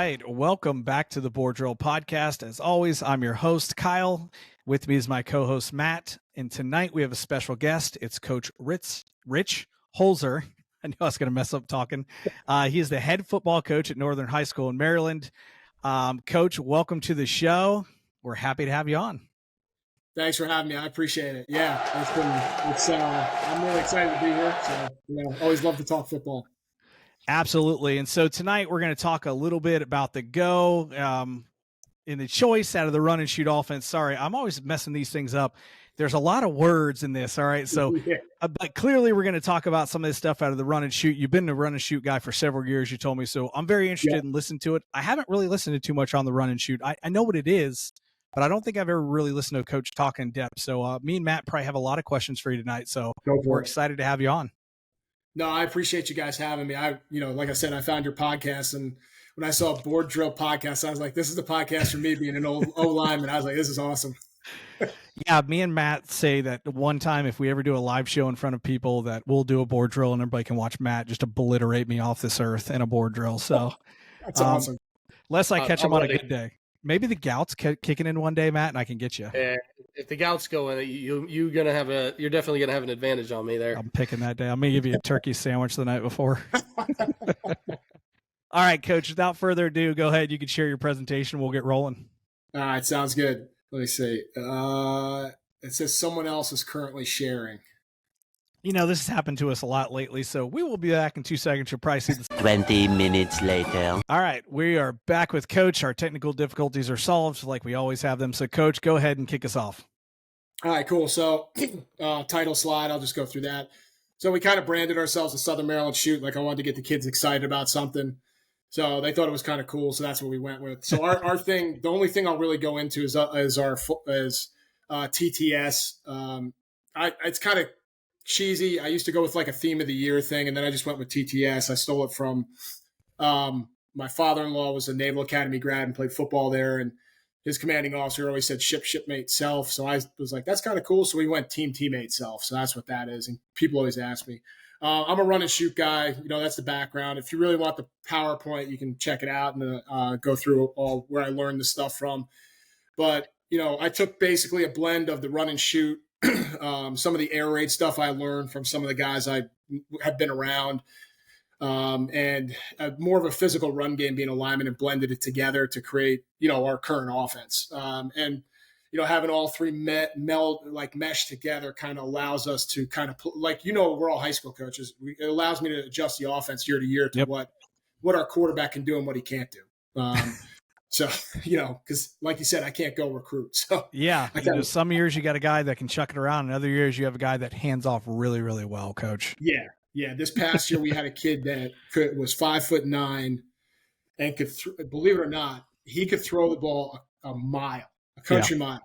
right. Welcome back to the Board Drill Podcast. As always, I'm your host, Kyle. With me is my co-host, Matt. And tonight we have a special guest. It's Coach Rich Holzer. I knew I was going to mess up talking. He is the head football coach at Northern High School in Maryland. Coach, welcome to the show. We're happy to have you on. Thanks for having me. I appreciate it. Yeah, I'm really excited to be here. So, always love to talk football. Absolutely. And so tonight we're going to talk a little bit about the go in the choice out of the run and shoot offense. Sorry, I'm always messing these things up. There's a lot of words in this. All right. So, but clearly we're going to talk about some of this stuff out of the run and shoot. You've been a run and shoot guy for several years, you told me. So I'm very interested in listening to it. I haven't really listened to too much on the run and shoot. I know what it is, but I don't think I've ever really listened to a coach talk in depth. So me and Matt probably have a lot of questions for you tonight. So we're excited to have you on. No, I appreciate you guys having me. Like I said, I found your podcast, and when I saw Board Drill podcast, I was like, this is the podcast for me being an old lineman. I was like, this is awesome. Yeah, me and Matt say that one time if we ever do a live show in front of people that we'll do a board drill and everybody can watch Matt just obliterate me off this earth in a board drill. So that's awesome. Unless I catch him on a good day. Maybe the gout's kicking in one day, Matt, and I can get you. If the gout's going, you're definitely gonna have an advantage on me there. I'm picking that day. I'm gonna give you a turkey sandwich the night before. All right, Coach. Without further ado, go ahead. You can share your presentation. We'll get rolling. All right, sounds good. Let me see. It says someone else is currently sharing. This has happened to us a lot lately, so we will be back in 2 seconds. You'll probably see this. 20 minutes later. All right, we are back with Coach. Our technical difficulties are solved like we always have them. So, Coach, go ahead and kick us off. All right, cool. So, title slide, I'll just go through that. So, we kind of branded ourselves a Southern Maryland Shoot. Like, I wanted to get the kids excited about something. So, they thought it was kind of cool. So, that's what we went with. So, our thing, the only thing I'll really go into is TTS. It's kind of cheesy. I used to go with like a theme of the year thing, and then I just went with TTS. I stole it from my father-in-law was a Naval Academy grad and played football there, and his commanding officer always said shipmate self. So I was like, that's kind of cool. So we went teammate self. So that's what that is. And people always ask me. I'm a run and shoot guy. That's the background. If you really want the PowerPoint, you can check it out and go through all where I learned the stuff from. But, I took basically a blend of the run and shoot, some of the air raid stuff I learned from some of the guys I have been around, and more of a physical run game being a lineman, and blended it together to create, our current offense. And having all three mesh together kind of allows us to kind of we're all high school coaches. It allows me to adjust the offense year to year to what our quarterback can do and what he can't do. So, because like you said, I can't go recruit. So yeah, some years you got a guy that can chuck it around, and other years you have a guy that hands off really, really well, Coach. Yeah. This past year we had a kid that was 5'9" and could, believe it or not, he could throw the ball a country mile,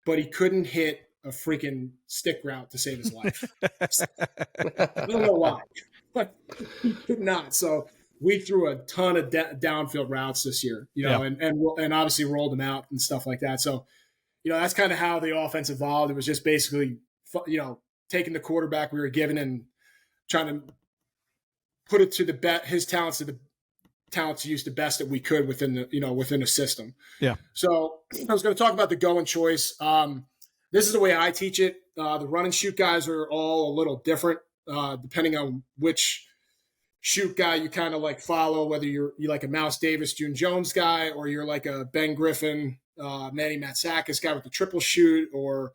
but he couldn't hit a freaking stick route to save his life. I don't know why, but he could not. So we threw a ton of downfield routes this year, and obviously rolled them out and stuff like that. So, that's kind of how the offense evolved. It was just basically, taking the quarterback we were given and trying to put it to his talents to use the best that we could within the system. Yeah. So I was going to talk about the go and choice. This is the way I teach it. The run and shoot guys are all a little different, depending on which shoot guy you kind of like follow, whether you're like a Mouse Davis, June Jones guy, or you're like a Ben Griffin, Manny Matsakis guy with the triple shoot, or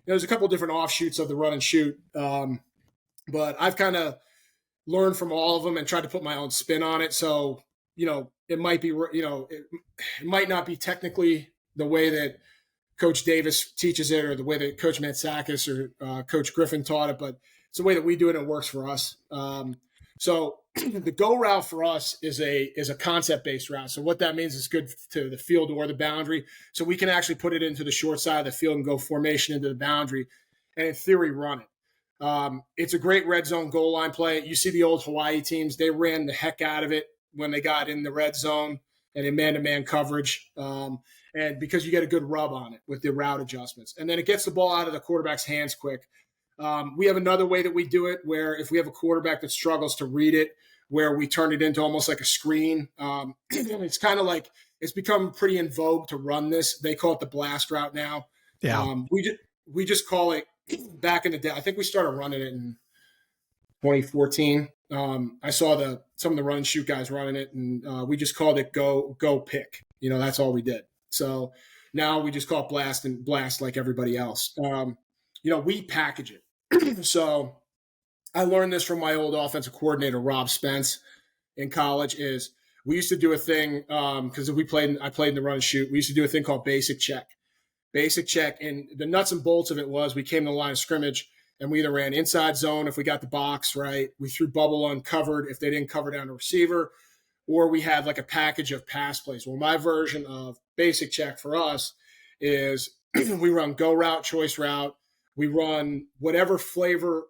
there's a couple different offshoots of the run and shoot. But I've kind of learned from all of them and tried to put my own spin on it. So, it might be, it might not be technically the way that Coach Davis teaches it or the way that Coach Matsakis or Coach Griffin taught it, but it's the way that we do it and it works for us. So the go route for us is a concept-based route. So what that means is good to the field or the boundary. So we can actually put it into the short side of the field and go formation into the boundary and in theory run it. It's a great red zone goal line play. You see the old Hawaii teams, they ran the heck out of it when they got in the red zone and in man-to-man coverage. And because you get a good rub on it with the route adjustments. And then it gets the ball out of the quarterback's hands quick. We have another way that we do it where if we have a quarterback that struggles to read it, where we turned it into almost like a screen. It's kind of like, it's become pretty in vogue to run this. They call it the blast route now. Yeah. We just call it, back in the day, I think we started running it in 2014. I saw some of the run and shoot guys running it, and we just called it go pick. That's all we did. So now we just call it blast like everybody else. We package it. So I learned this from my old offensive coordinator, Rob Spence, in college. Is we used to do a thing because I played in the run and shoot. We used to do a thing called basic check. Basic check, and the nuts and bolts of it was we came to the line of scrimmage and we either ran inside zone if we got the box right. We threw bubble uncovered if they didn't cover down the receiver, or we had like a package of pass plays. Well, my version of basic check for us is we run go route, choice route. We run whatever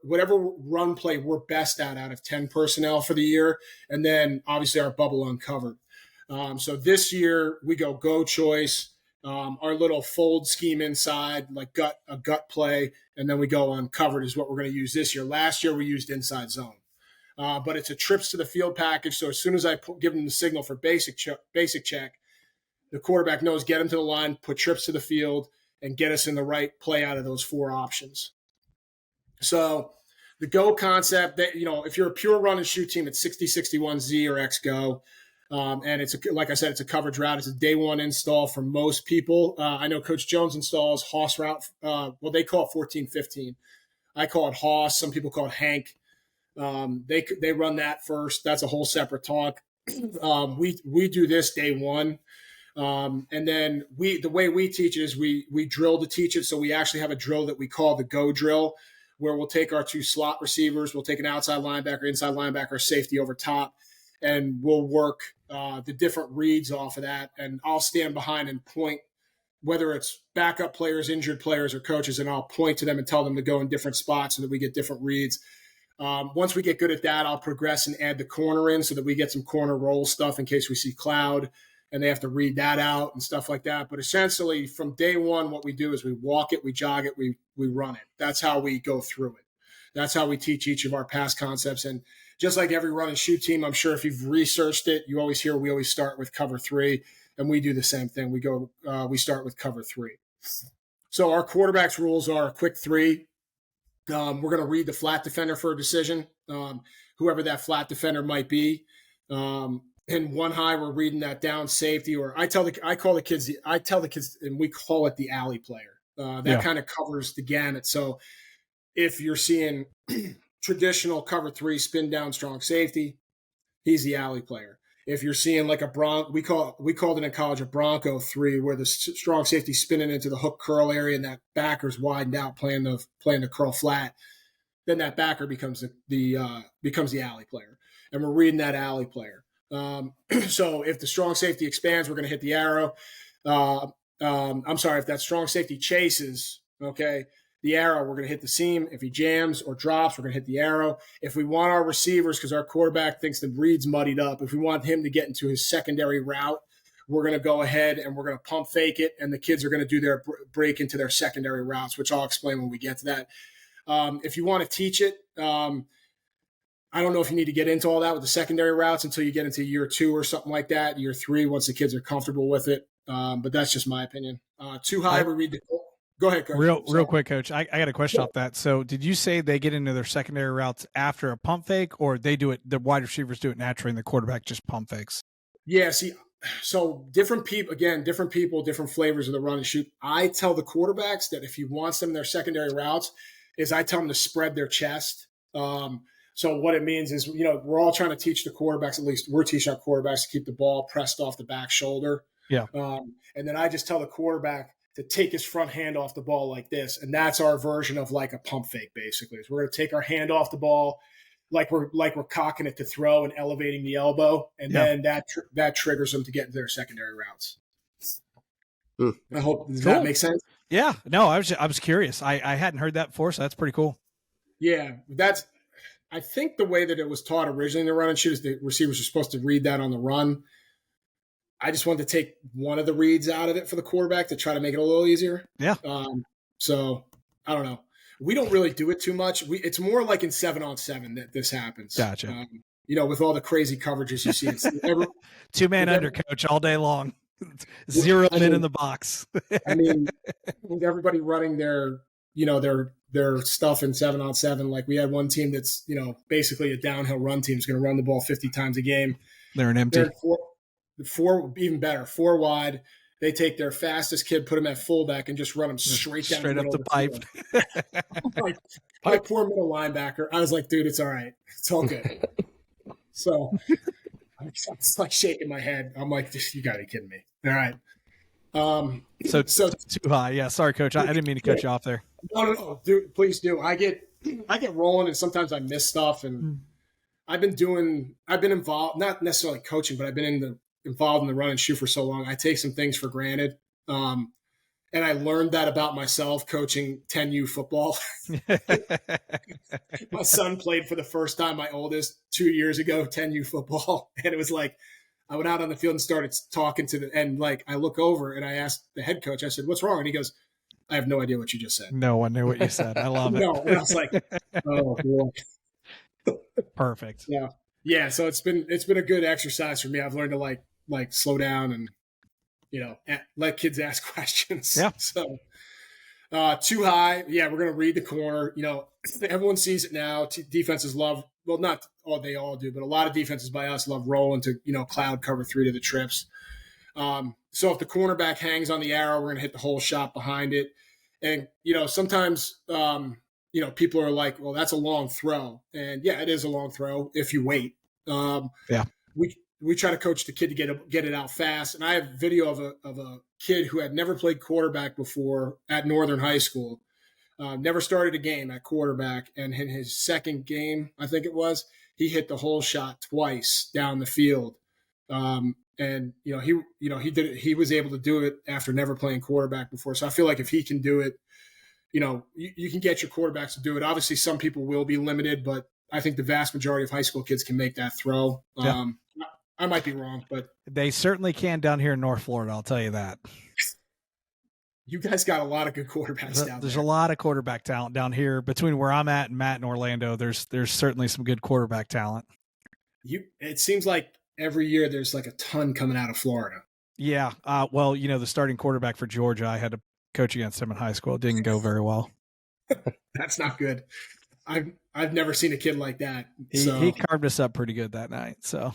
run play we're best at out of 10 personnel for the year. And then obviously our bubble uncovered. So this year we go choice, our little fold scheme inside, like a gut play. And then we go uncovered is what we're going to use this year. Last year we used inside zone. But it's a trips to the field package. So as soon as I give them the signal for basic check, the quarterback knows, get him to the line, put trips to the field, and get us in the right play out of those 4 options. So the go concept, that if you're a pure run and shoot team, it's 60-61Z or X-Go. And it's like I said, it's a coverage route. It's a day 1 install for most people. I know Coach Jones installs Hoss route. They call it 14-15. I call it Hoss. Some people call it Hank. They run that first. That's a whole separate talk. We do this day 1. And then the way we teach it is we drill to teach it. So we actually have a drill that we call the go drill, where we'll take our 2 slot receivers, we'll take an outside linebacker, inside linebacker, safety over top, and we'll work the different reads off of that. And I'll stand behind and point, whether it's backup players, injured players, or coaches, and I'll point to them and tell them to go in different spots so that we get different reads. Once we get good at that, I'll progress and add the corner in so that we get some corner roll stuff in case we see cloud and they have to read that out and stuff like that. But essentially from day 1, what we do is we walk it, we jog it, we run it. That's how we go through it. That's how we teach each of our pass concepts. And just like every run and shoot team, I'm sure if you've researched it, you always hear we always start with cover 3, and we do the same thing. We start with cover 3. So our quarterback's rules are a quick 3. We're going to read the flat defender for a decision, whoever that flat defender might be. In 1 high, we're reading that down safety, or I tell the kids, and we call it the alley player. That kind of covers the gamut. So if you're seeing traditional cover 3 spin down strong safety, he's the alley player. If you're seeing like we called it in college a Bronco 3, where the strong safety spinning into the hook curl area and that backer's widened out playing the curl flat, then that backer becomes the alley player, and we're reading that alley player. So if the strong safety expands, we're going to hit the arrow. If that strong safety chases, the arrow, we're going to hit the seam. If he jams or drops, we're going to hit the arrow. If we want our receivers, because our quarterback thinks the read's muddied up, if we want him to get into his secondary route, we're going to go ahead and we're going to pump fake it, and the kids are going to do their break into their secondary routes, which I'll explain when we get to that. If you want to teach it, I don't know if you need to get into all that with the secondary routes until you get into year 2 or something like that, year 3, once the kids are comfortable with it. But that's just my opinion. Too high, we read the – go ahead, Coach. Real quick, Coach. I got a question off that. So did you say they get into their secondary routes after a pump fake, or they do it, the wide receivers do it naturally and the quarterback just pump fakes? Yeah, see, so different people, different flavors of the run and shoot. I tell the quarterbacks that if he wants them in their secondary routes, is I tell them to spread their chest. So what it means is, we're all trying to teach the quarterbacks, at least we're teaching our quarterbacks to keep the ball pressed off the back shoulder. Yeah. And then I just tell the quarterback to take his front hand off the ball like this. And that's our version of like a pump fake, basically. So we're going to take our hand off the ball like we're cocking it to throw and elevating the elbow. And then that triggers them to get into their secondary routes. I hope, does that make sense? Yeah. No, I was curious. I hadn't heard that before, so that's pretty cool. Yeah. I think the way that it was taught originally in the run and shoot is the receivers are supposed to read that on the run. I just wanted to take one of the reads out of it for the quarterback to try to make it a little easier. Yeah. So I don't know. We don't really do it too much. It's more like in 7-on-7 that this happens. Gotcha. with all the crazy coverages you see. Two-man under, coach, all day long. Zero men in the box. I mean, with everybody running their stuff in 7-on-7. Like we had one team that's, basically a downhill run team is going to run the ball 50 times a game. They're an empty. Four, even better, 4 wide. They take their fastest kid, put him at fullback, and just run him straight down up the pipe. My poor middle linebacker. I was like, dude, it's all right. It's all good. So I'm like shaking my head. I'm like, you got to be kidding me. All right. So too high. Yeah. Sorry, coach. I didn't mean to cut you off there. No, dude, please do. I get rolling, and sometimes I miss stuff. And I've been involved, not necessarily coaching, but I've been involved in the run and shoot for so long. I take some things for granted. And I learned that about myself coaching 10U football. My son played for the first time, my oldest, 2 years ago, 10U football. And it was like, I went out on the field and started talking and I look over and I asked the head coach, I said, what's wrong? And he goes, I have no idea what you just said. No one knew what you said. I love it. No, and I was like, oh, boy. Perfect. Yeah. Yeah. So it's been a good exercise for me. I've learned to like slow down and, let kids ask questions. Yeah. So too high. Yeah. We're going to read the corner. Everyone sees it now. Defenses love, well, not all they all do, but a lot of defenses by us love rolling to, cloud cover 3 to the trips. So if the cornerback hangs on the arrow, we're going to hit the whole shot behind it. And, sometimes, people are like, well, that's a long throw. And yeah, it is a long throw if you wait. Yeah. We try to coach the kid to get it out fast. And I have video of a kid who had never played quarterback before at Northern High School, never started a game at quarterback. And in his second game, I think it was, he hit the whole shot twice down the field. And he was able to do it after never playing quarterback before. So I feel like if he can do it, you can get your quarterbacks to do it. Obviously, some people will be limited, but I think the vast majority of high school kids can make that throw. Yeah. I might be wrong, but they certainly can down here in North Florida. I'll tell you that. You guys got a lot of good quarterbacks down there. There's a lot of quarterback talent down here between where I'm at and Matt in Orlando. There's certainly some good quarterback talent. It seems like every year there's like a ton coming out of Florida. Yeah. Well, the starting quarterback for Georgia, I had to coach against him in high school. It didn't go very well. That's not good. I've never seen a kid like that. He carved us up pretty good that night. So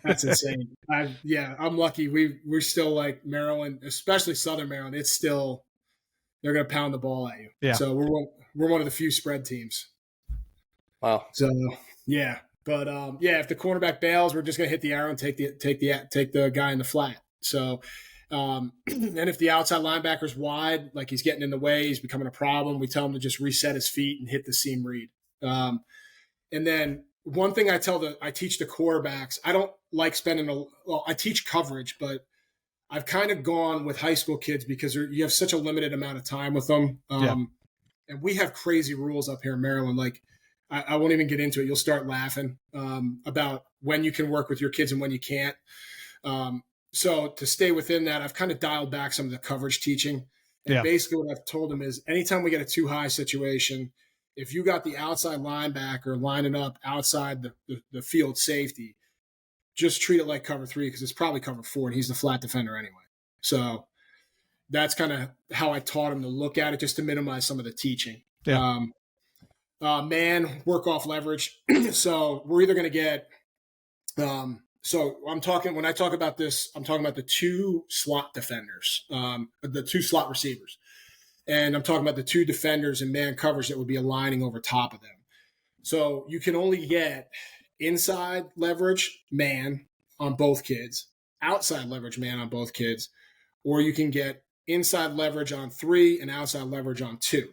that's insane. I'm lucky. We're still like Maryland, especially Southern Maryland. It's still, they're going to pound the ball at you. Yeah. So we're one of the few spread teams. Wow. So yeah, but if the cornerback bails, we're just going to hit the arrow and take the guy in the flat. So, and if the outside linebacker's wide, like he's getting in the way, he's becoming a problem, we tell him to just reset his feet and hit the seam read. And then one thing I teach the quarterbacks, I don't like I teach coverage, but I've kind of gone with high school kids because you have such a limited amount of time with them. And we have crazy rules up here in Maryland. Like I won't even get into it. You'll start laughing, about when you can work with your kids and when you can't. So to stay within that, I've kind of dialed back some of the coverage teaching. And basically what I've told them is anytime we get a too high situation, if you got the outside linebacker lining up outside the field safety, just treat it like cover 3 because it's probably cover 4 and he's the flat defender anyway. So that's kind of how I taught him to look at it, just to minimize some of the teaching. Yeah. Man, work off leverage. So we're either going to get so when I talk about this, I'm talking about the 2 slot defenders, the 2 slot receivers. And I'm talking about the 2 defenders and man coverage that would be aligning over top of them. So you can only get inside leverage man on both kids, outside leverage man on both kids, or you can get inside leverage on 3 and outside leverage on 2.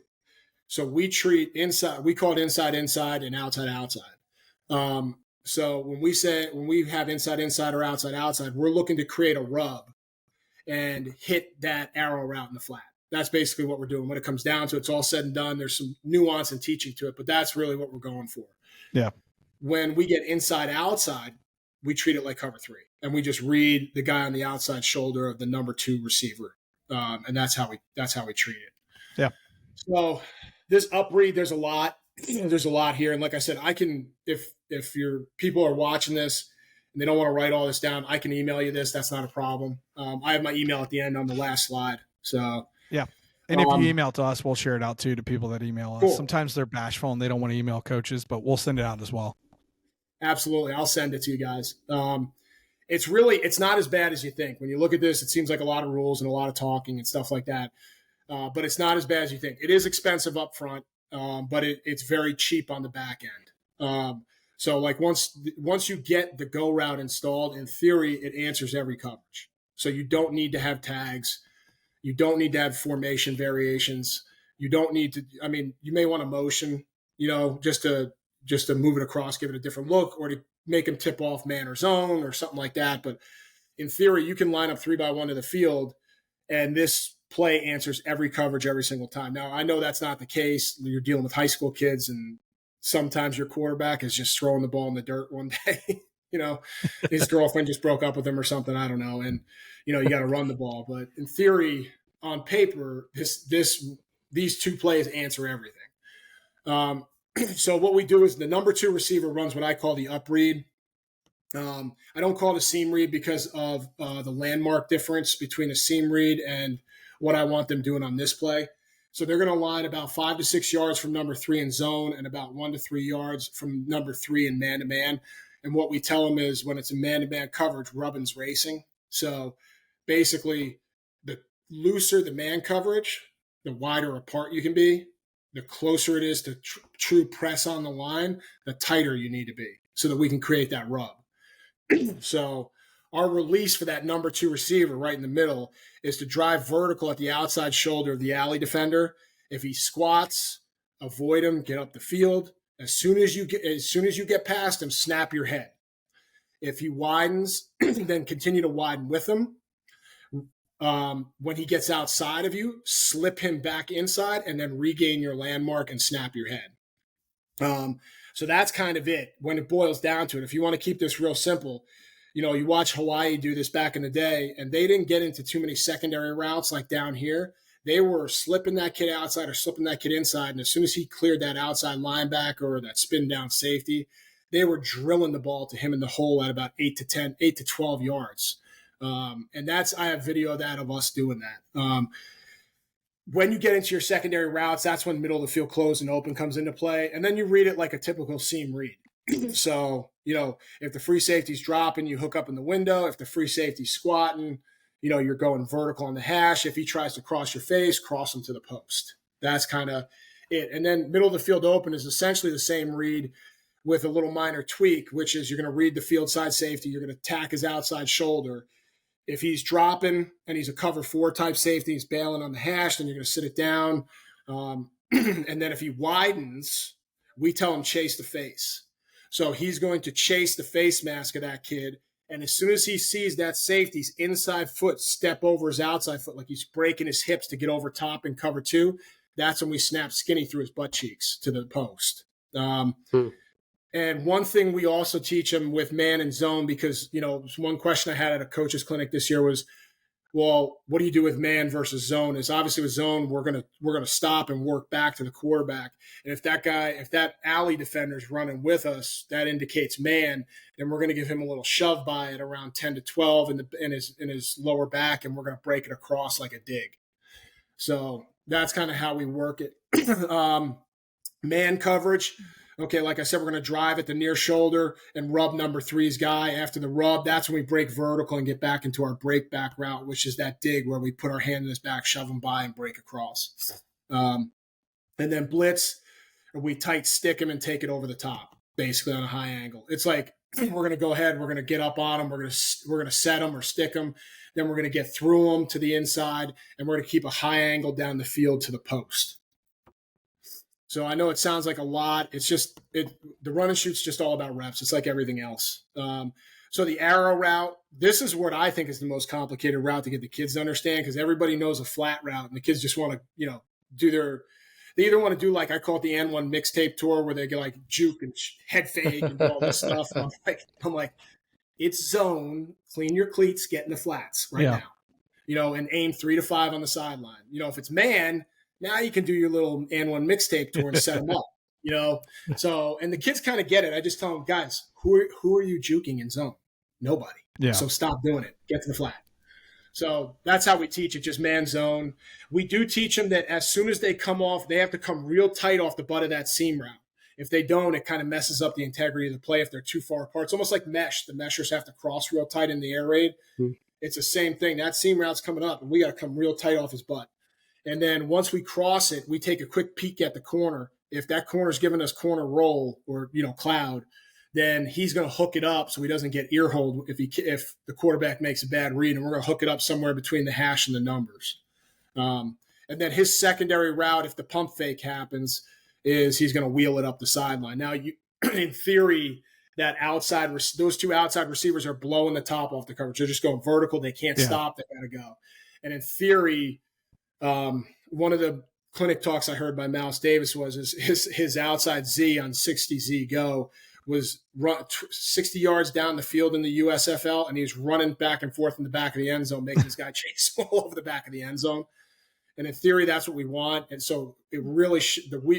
So we treat inside, we call it inside and outside. So when we have inside or outside, we're looking to create a rub and hit that arrow route in the flat. That's basically what we're doing. When it comes down to it, it's all said and done. There's some nuance and teaching to it, but that's really what we're going for. Yeah. When we get inside, we treat it like cover 3, and we just read the guy on the outside shoulder of the number 2 receiver, and that's how we treat it. Yeah. So this up read, there's a lot. there's a lot here. And like I said, I can, if your people are watching this and they don't want to write all this down, I can email you this. That's not a problem. I have my email at the end on the last slide. So yeah. And if you email to us, we'll share it out too to people that email us. Cool. Sometimes they're bashful and they don't want to email coaches, but we'll send it out as well. Absolutely. I'll send it to you guys. It's not as bad as you think. When you look at this, it seems like a lot of rules and a lot of talking and stuff like that. But it's not as bad as you think. It is expensive up front, but it's very cheap on the back end. So like once you get the go route installed, in theory, it answers every coverage. So you don't need to have tags. You don't need to have formation variations. You don't need to, I mean, you may want a motion, just to move it across, give it a different look, or to make him tip off man or zone or something like that. But in theory, you can line up 3x1 to the field, and this play answers every coverage every single time. Now, I know that's not the case. You're dealing with high school kids, and sometimes your quarterback is just throwing the ball in the dirt one day. His girlfriend just broke up with him or something. I don't know. And, you got to run the ball. But in theory, on paper, these two plays answer everything. So what we do is the number 2 receiver runs what I call the up read. I don't call it a seam read because of the landmark difference between a seam read and what I want them doing on this play. So they're going to line about 5 to 6 yards from number 3 in zone and about 1 to 3 yards from number 3 in man-to-man. And what we tell them is when it's a man-to-man coverage, Rubbin's racing. So basically, the looser the man coverage, the wider apart you can be. The closer it is to true press on the line, the tighter you need to be so that we can create that rub. So our release for that number 2 receiver right in the middle is to drive vertical at the outside shoulder of the alley defender. If he squats, avoid him, get up the field. As soon as you get past him, snap your head. If he widens, then continue to widen with him. When he gets outside of you, slip him back inside and then regain your landmark and snap your head. So that's kind of it when it boils down to it. If you want to keep this real simple, you watch Hawaii do this back in the day, and they didn't get into too many secondary routes like down here. They were slipping that kid outside or slipping that kid inside. And as soon as he cleared that outside linebacker or that spin down safety, they were drilling the ball to him in the hole at about 8 to 12 yards. And I have video of that of us doing that. When you get into your secondary routes, that's when middle of the field closed and open comes into play. And then you read it like a typical seam read. So, if the free safety's dropping, you hook up in the window. If the free safety's squatting, you're going vertical on the hash. If he tries to cross your face, cross him to the post. That's kind of it. And then middle of the field open is essentially the same read with a little minor tweak, which is you're going to read the field side safety. You're going to tack his outside shoulder. If he's dropping and he's a cover 4 type safety, he's bailing on the hash, then you're going to sit it down. And then if he widens, we tell him chase the face. So he's going to chase the face mask of that kid. And as soon as he sees that safety's inside foot step over his outside foot, like he's breaking his hips to get over top and cover 2, that's when we snap skinny through his butt cheeks to the post. And one thing we also teach them with man and zone, because, one question I had at a coach's clinic this year was, well, what do you do with man versus zone? Is obviously with zone, we're gonna stop and work back to the quarterback. And if that alley defender is running with us, that indicates man, then we're gonna give him a little shove by at around 10 to 12 in his lower back, and we're gonna break it across like a dig. So that's kind of how we work it. Man coverage. Okay, like I said, we're going to drive at the near shoulder and rub number 3's guy. After the rub, that's when we break vertical and get back into our break back route, which is that dig where we put our hand in his back, shove him by, and break across. And then blitz, we tight stick him and take it over the top, basically on a high angle. It's like we're going to go ahead, we're going to get up on him, we're going to set him or stick him, then we're going to get through him to the inside, and we're going to keep a high angle down the field to the post. So I know it sounds like a lot. It's just the run and shoot's just all about reps. It's like everything else. So the arrow route, this is what I think is the most complicated route to get the kids to understand, because everybody knows a flat route, and the kids just want to, they either want to do like I call it the N1 mixtape tour, where they get like juke and head fake and all this stuff. And I'm like, it's zone, clean your cleats, get in the flats now, and aim 3 to 5 on the sideline. If it's man, now you can do your little N1 mixtape tour and set them up. you know? So, and the kids kind of get it. I just tell them, guys, who are you juking in zone? Nobody. Yeah. So stop doing it. Get to the flat. So that's how we teach it, just man zone. We do teach them that as soon as they come off, they have to come real tight off the butt of that seam route. If they don't, it kind of messes up the integrity of the play if they're too far apart. It's almost like mesh. The meshers have to cross real tight in the air raid. It's the same thing. That seam route's coming up, and we got to come real tight off his butt. And then once we cross it, we take a quick peek at the corner. If that corner's giving us corner roll or, cloud, then he's going to hook it up so he doesn't get ear hold if the quarterback makes a bad read, and we're going to hook it up somewhere between the hash and the numbers. And then his secondary route, if the pump fake happens, is he's going to wheel it up the sideline. Now, in theory, those two outside receivers are blowing the top off the coverage. They're just going vertical. They can't stop. They got to go. And in theory, one of the clinic talks I heard by Mouse Davis was his outside Z on 60Z go was 60 yards down the field in the USFL, and he was running back and forth in the back of the end zone, making this guy chase all over the back of the end zone. And in theory, that's what we want. And so it really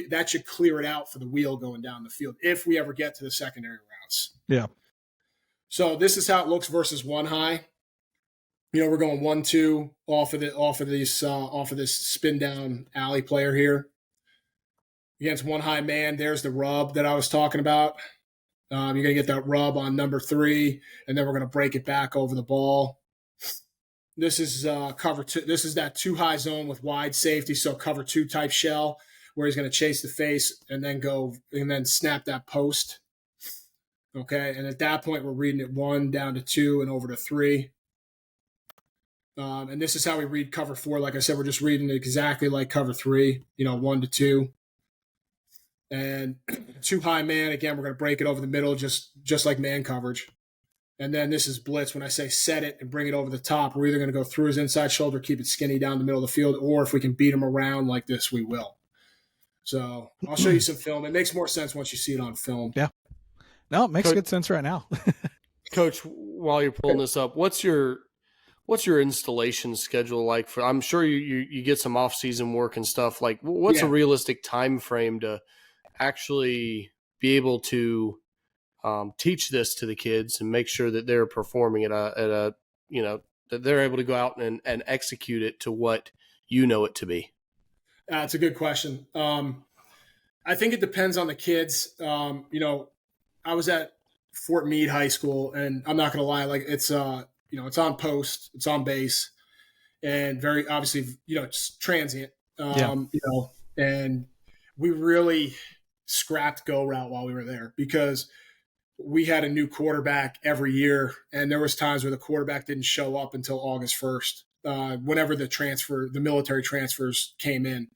that should clear it out for the wheel going down the field if we ever get to the secondary routes. Yeah. So this is how it looks versus one high. We're going 1-2 off of this spin down alley player here against one high man. There's the rub that I was talking about. You're going to get that rub on number 3, and then we're going to break it back over the ball. This is cover 2. This is that 2 high zone with wide safety, so cover 2 type shell where he's going to chase the face and then snap that post. Okay, and at that point we're reading it 1 down to 2 and over to 3. And this is how we read cover 4. Like I said, we're just reading it exactly like cover 3. 1 to 2. And 2 high man, again, we're going to break it over the middle just like man coverage. And then this is blitz. When I say set it and bring it over the top, we're either going to go through his inside shoulder, keep it skinny down the middle of the field, or if we can beat him around like this, we will. So I'll show you some film. It makes more sense once you see it on film. Yeah. No, it makes good sense right now. Coach, while you're pulling this up, what's your installation schedule like? I'm sure you get some off-season work and stuff. Like, what's a realistic time frame to actually be able to teach this to the kids and make sure that they're performing at a that they're able to go out and execute it to what you know it to be? It's a good question. I think it depends on the kids. I was at Fort Meade High School, and I'm not going to lie, like it's it's on post, it's on base, and very obviously, it's transient. And we really scrapped go route while we were there because we had a new quarterback every year, and there was times where the quarterback didn't show up until August 1st, whenever the military transfers came in.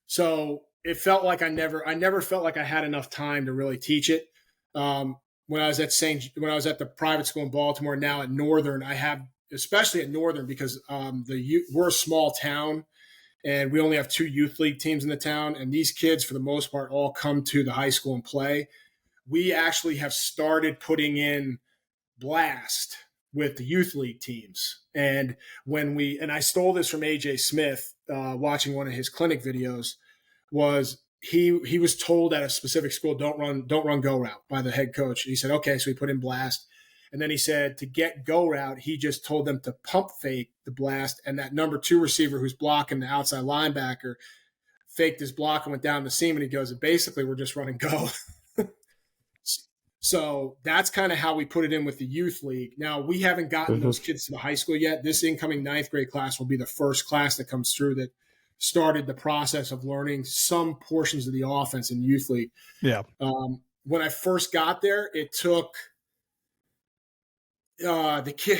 So it felt like I never felt like I had enough time to really teach it. When I was at the private school in Baltimore, now at Northern, especially at Northern, because we're a small town and we only have 2 youth league teams in the town. And these kids, for the most part, all come to the high school and play. We actually have started putting in blast with the youth league teams. And I stole this from AJ Smith, watching one of his clinic videos, was he was told at a specific school, don't run go route by the head coach. He said, okay, so he put in blast. And then he said to get go route, he just told them to pump fake the blast. And that number 2 receiver who's blocking the outside linebacker faked his block and went down the seam. And he goes, basically, we're just running go. So that's kind of how we put it in with the youth league. Now, we haven't gotten those kids to the high school yet. This incoming 9th grade class will be the first class that comes through that started the process of learning some portions of the offense in youth league. Yeah. When I first got there, it took the kid,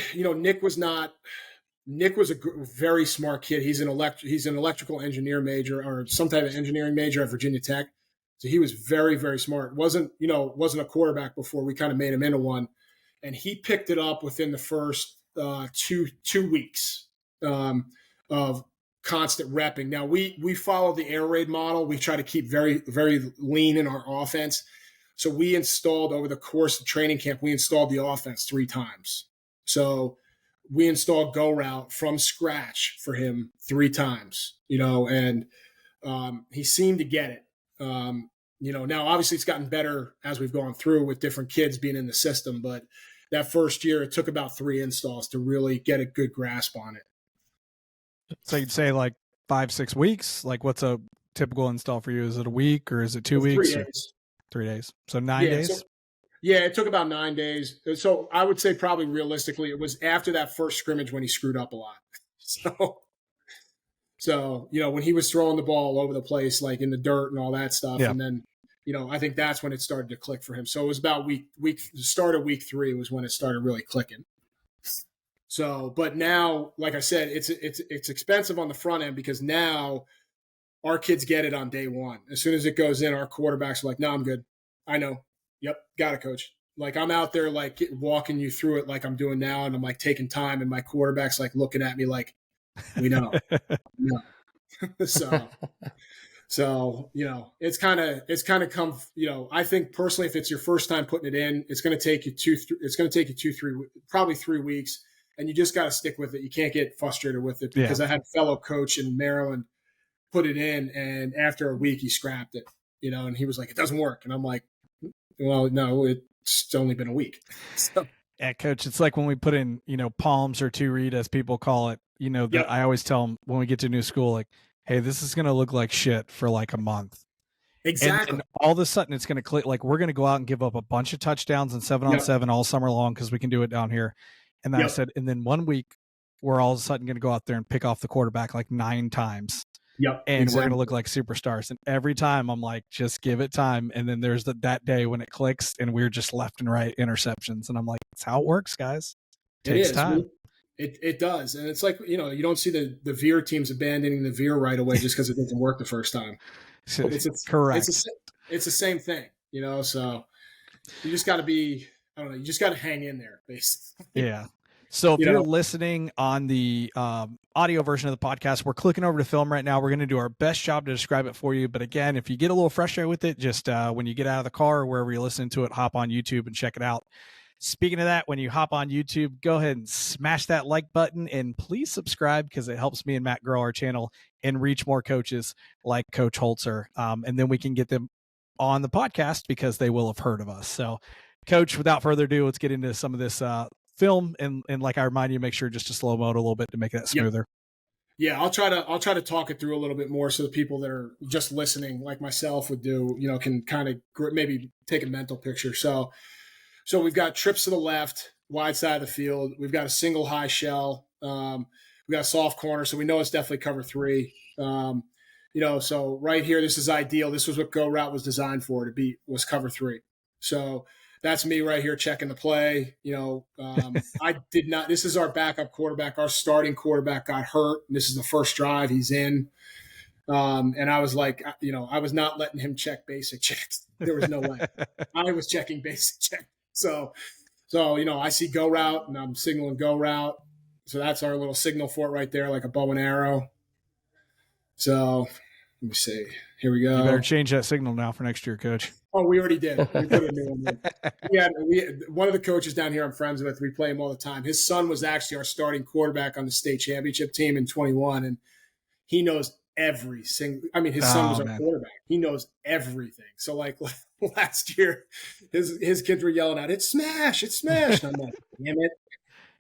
Nick was a very smart kid. He's an electrical engineer major or some type of engineering major at Virginia Tech. So he was very, very smart. Wasn't a quarterback before. We kind of made him into one. And he picked it up within the first two weeks of constant repping. Now, we follow the air raid model. We try to keep very, very lean in our offense. So we installed, over the course of training camp, we installed the offense 3 times. So we installed go route from scratch for him 3 times, and he seemed to get it. Now obviously it's gotten better as we've gone through with different kids being in the system, but that first year it took about 3 installs to really get a good grasp on it. So you'd say like 5-6 weeks. Like, what's a typical install for you? Is it a week or is it 2 weeks? 3 days. 3 days. So 9 days. Yeah, it took about 9 days. So I would say probably realistically, it was after that first scrimmage when he screwed up a lot. So when he was throwing the ball all over the place, like in the dirt and all that stuff, and then I think that's when it started to click for him. So it was about the start of week 3 was when it started really clicking. So, but now, like I said, it's expensive on the front end because now our kids get it on day one. As soon as it goes in, our quarterbacks are like, "No, I'm good. I know. Yep, got it, coach." Like I'm out there like walking you through it like I'm doing now, and I'm like taking time, and my quarterback's like looking at me like, "We know." So it's kind of come. I think personally, if it's your first time putting it in, it's going to take you 3 weeks, and you just got to stick with it. You can't get frustrated with it because I had a fellow coach in Maryland put it in, and after a week he scrapped it. And he was like, "It doesn't work," and I'm like, "Well, no, it's only been a week." So. Yeah, coach, it's like when we put in, palms or two read, as people call it, that I always tell them when we get to new school, like, hey, this is going to look like shit for like a month. Exactly. And all of a sudden it's going to click. Like we're going to go out and give up a bunch of touchdowns and 7-on-7 all summer long because we can do it down here. And then I said, and then 1 week we're all of a sudden going to go out there and pick off the quarterback like 9 times. And we're going to look like superstars. And every time I'm like, just give it time. And then there's that day when it clicks and we're just left and right interceptions. And I'm like, that's how it works, guys. It takes time. It does. And it's like, you don't see the veer teams abandoning the veer right away just because it doesn't work the first time. Correct. It's the same thing, so you just got to be, I don't know, you just got to hang in there, basically. Yeah. So if you're listening on the audio version of the podcast, we're clicking over to film right now. We're going to do our best job to describe it for you. But again, if you get a little frustrated with it, just when you get out of the car or wherever you're listening to it, hop on YouTube and check it out. Speaking of that, when you hop on YouTube, go ahead and smash that like button and please subscribe because it helps me and Matt grow our channel and reach more coaches like Coach Holzer. And then we can get them on the podcast because they will have heard of us. So, Coach, without further ado, let's get into some of this film. And like I remind you, make sure just to slow mo it a little bit to make that smoother. Yeah, I'll try to talk it through a little bit more so the people that are just listening, like myself, would do, can kind of maybe take a mental picture. So we've got trips to the left, wide side of the field. We've got a single high shell. We got a soft corner, so we know it's definitely cover 3. So right here, this is ideal. This was what go route was designed for, was cover 3. So that's me right here checking the play. I did not. This is our backup quarterback. Our starting quarterback got hurt. This is the first drive he's in. And I was like, I was not letting him check basic checks. There was no way. I was checking basic checks. So, I see go route and I'm signaling go route. So that's our little signal for it right there, like a bow and arrow. So let me see. Here we go. You better change that signal now for next year, Coach. Oh, we already did. We put a new one in. One of the coaches down here I'm friends with, we play him all the time. His son was actually our starting quarterback on the state championship team in 21, and he knows every single – his son was our quarterback. He knows everything. So, like last year, his kids were yelling out, "It's smash, it's smash." And I'm like, damn it.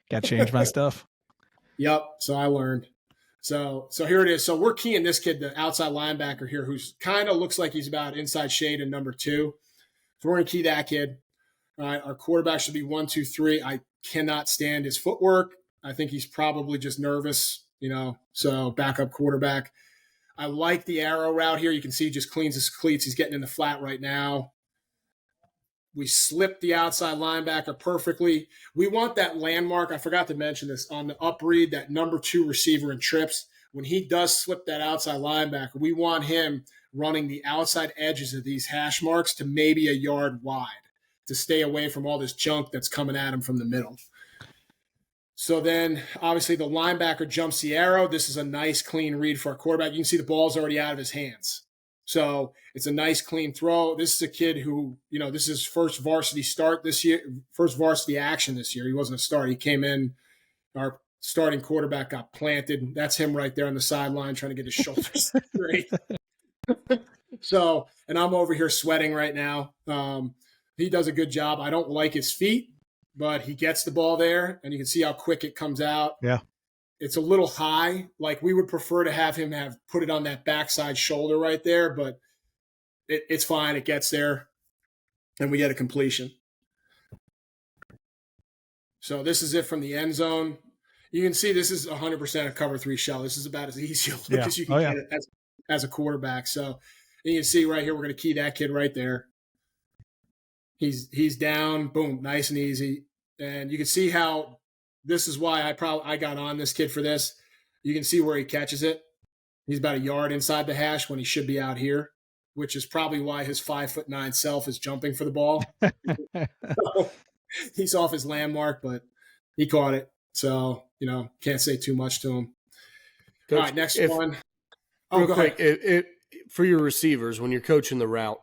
Got to change my stuff. Yep. So I learned. So here it is. So we're keying this kid, the outside linebacker here, who's kind of looks like he's about inside shade in number 2. So we're going to key that kid. All right. Our quarterback should be 1, 2, 3. I cannot stand his footwork. I think he's probably just nervous, so backup quarterback. I like the arrow route here. You can see he just cleans his cleats. He's getting in the flat right now. We slipped the outside linebacker perfectly. We want that landmark. I forgot to mention this on the up read, that number 2 receiver in trips. When he does slip that outside linebacker, we want him running the outside edges of these hash marks to maybe a yard wide to stay away from all this junk that's coming at him from the middle. So then, obviously, the linebacker jumps the arrow. This is a nice, clean read for our quarterback. You can see the ball's already out of his hands. So it's a nice, clean throw. This is a kid who, this is his first varsity start this year, first varsity action this year. He wasn't a start. He came in, our starting quarterback got planted. That's him right there on the sideline trying to get his shoulders straight. So, and I'm over here sweating right now. He does a good job. I don't like his feet, but he gets the ball there, and you can see how quick it comes out. Yeah. It's a little high. Like, we would prefer to have him put it on that backside shoulder right there, but it's fine. It gets there, and we get a completion. So this is it from the end zone. You can see this is 100% a cover 3 shell. This is about as easy a look as you can get it as a quarterback. So you can see right here, we're going to key that kid right there. He's down, boom, nice and easy. And you can see how this is why I got on this kid for this. You can see where he catches it. He's about a yard inside the hash when he should be out here, which is probably why his 5'9" self is jumping for the ball. So, he's off his landmark, but he caught it. So, can't say too much to him. Coach, all right, next one. Oh, real quick, for your receivers, when you're coaching the route,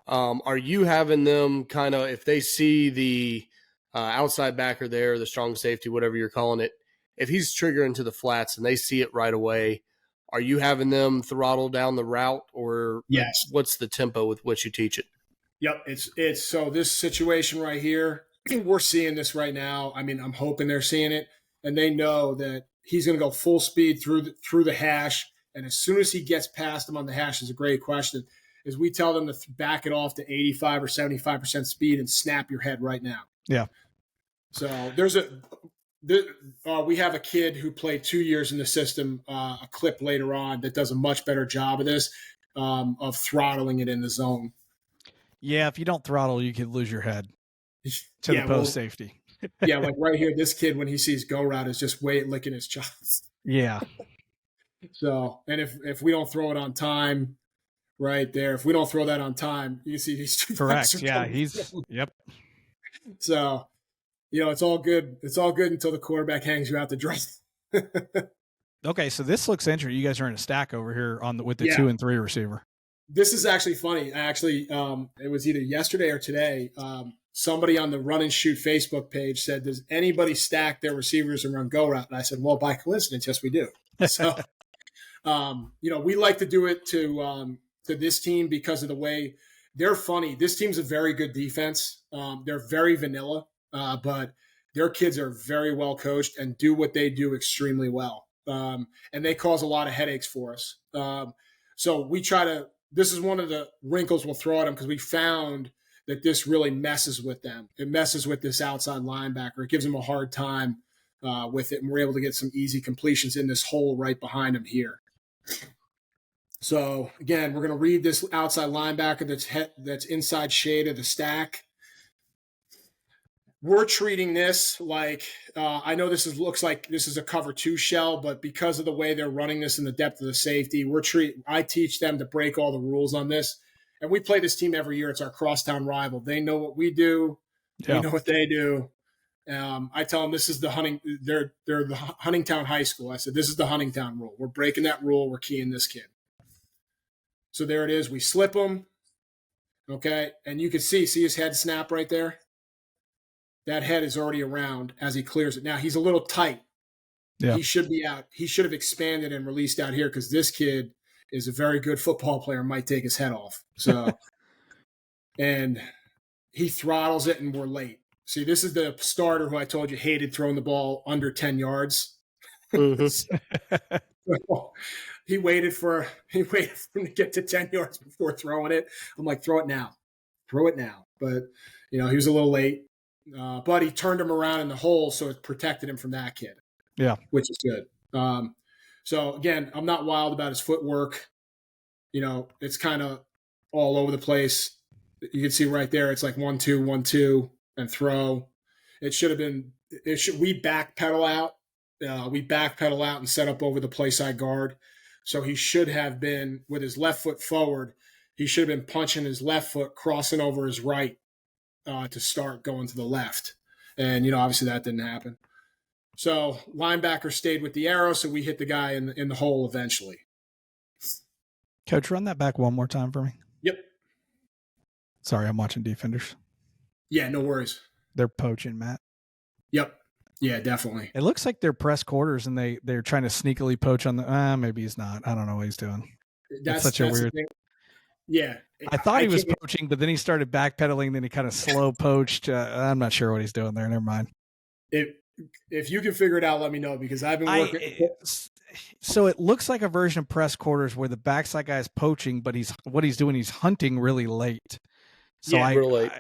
are you having them kind of, if they see the outside backer there, the strong safety, whatever you're calling it, if he's triggering to the flats and they see it right away, are you having them throttle down the route, or yes? What's the tempo with which you teach it? Yep, it's so this situation right here, we're seeing this right now. I mean, I'm hoping they're seeing it, and they know that he's going to go full speed through the hash. And as soon as he gets past them on the hash, is a great question, is we tell them to back it off to 85 or 75% speed and snap your head right now. Yeah. So we have a kid who played 2 years in the system, a clip later on, that does a much better job of this, of throttling it in the zone. Yeah, if you don't throttle, you could lose your head to the post safety. Yeah, like right here, this kid, when he sees go route, is just licking his chops. Yeah. So, and if we don't throw it on time, right there, if we don't throw that on time, you can see these two. Correct. Yeah, yep. So, it's all good. It's all good until the quarterback hangs you out to dry. Okay, so this looks interesting. You guys are in a stack over here with the 2 and 3 receiver. This is actually funny. Actually, it was either yesterday or today. Somebody on the Run and Shoot Facebook page said, "Does anybody stack their receivers and run go route?" And I said, "Well, by coincidence, yes, we do." So, we like to do it to this team because of the way they're funny. This team's a very good defense. They're very vanilla, but their kids are very well coached and do what they do extremely well. And they cause a lot of headaches for us. So we try to. This is one of the wrinkles we'll throw at them, because we found that this really messes with them. It messes with this outside linebacker. It gives them a hard time with it, and we're able to get some easy completions in this hole right behind him here. So, again, we're going to read this outside linebacker that's inside shade of the stack. We're treating this like, I know looks like this is a cover 2 shell, but because of the way they're running this in the depth of the safety, I teach them to break all the rules on this. And we play this team every year. It's our crosstown rival. They know what we do. Yeah. We know what they do. I tell them this is they're the Huntingtown High School. I said, this is the Huntingtown rule. We're breaking that rule. We're keying this kid. So there it is. We slip him. Okay. And you can see his head snap right there. That head is already around as he clears it. Now, he's a little tight. Yeah. He should be out. He should have expanded and released out here, because this kid is a very good football player, might take his head off. So, and he throttles it, and we're late. See, this is the starter who I told you hated throwing the ball under 10 yards. Mm-hmm. So, he waited for him to get to 10 yards before throwing it. I'm like, throw it now. But, he was a little late. But he turned him around in the hole, so it protected him from that kid. Yeah. Which is good. So, again, I'm not wild about his footwork. It's kind of all over the place. You can see right there, it's like 1-2, 1-2, and throw. It should have been – we backpedal out. And set up over the play side guard. So he should have been, with his left foot forward, he should have been punching his left foot, crossing over his right to start going to the left. And, obviously that didn't happen. So linebacker stayed with the arrow, so we hit the guy in the hole eventually. Coach, run that back one more time for me. Yep. Sorry, I'm watching defenders. Yeah, no worries. They're poaching, Matt. Yep. Yeah, definitely. It looks like they're press quarters, and they're trying to sneakily poach on the. Maybe he's not. I don't know what he's doing. That's such a weird. Yeah. I thought he was can't- poaching, but then he started backpedaling. Then he kind of slow poached. I'm not sure what he's doing there. Never mind. If you can figure it out, let me know, because I've been working. So it looks like a version of press quarters where the backside guy is poaching, but he's hunting really late. So Yeah, real late.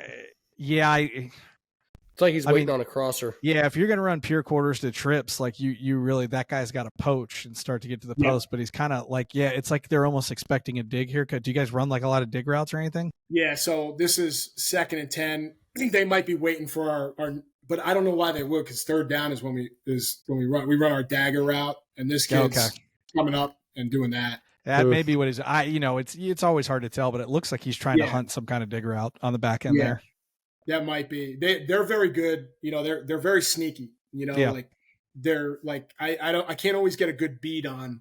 It's like he's waiting on a crosser. Yeah, if you're going to run pure quarters to trips, like you really, that guy's got to poach and start to get to the post. But he's kind of like, it's like they're almost expecting a dig here. Do you guys run like a lot of dig routes or anything? Yeah, so this is 2nd and 10. I think they might be waiting for our but I don't know why they would, because 3rd down is when we run our dagger route, and this kid's coming up and doing that. That may be what he's. It's always hard to tell, but it looks like he's trying to hunt some kind of dig route on the back end there. That might be. They're very good. They're very sneaky. Like they're like I can't always get a good beat on.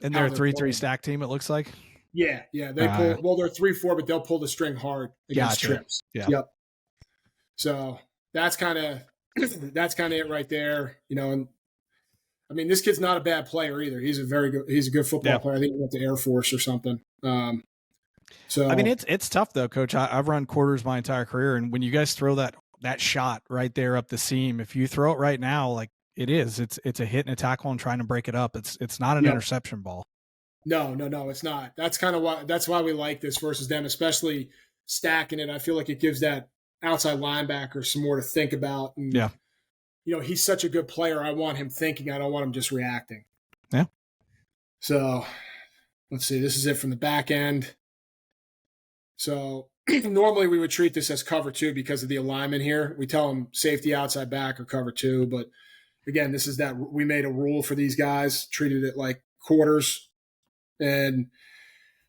And they're a 3-3 stack team, it looks like. Yeah. They pull. Well, they're 3-4, but they'll pull the string hard against trips. Yeah. Yep. So that's kind of it right there. And I mean, this kid's not a bad player either. He's a good football player. I think he went to Air Force or something. So I mean, it's tough though, Coach. I've run quarters my entire career, and when you guys throw that shot right there up the seam, if you throw it right now, like it's a hit and a tackle and trying to break it up. It's not an interception ball. No, it's not. That's why we like this versus them, especially stacking it. I feel like it gives that outside linebacker some more to think about. And, he's such a good player. I want him thinking. I don't want him just reacting. Yeah. So let's see. This is it from the back end. So normally we would treat this as cover 2 because of the alignment here. We tell them safety outside back or cover 2. But again, this is that we made a rule for these guys, treated it like quarters. And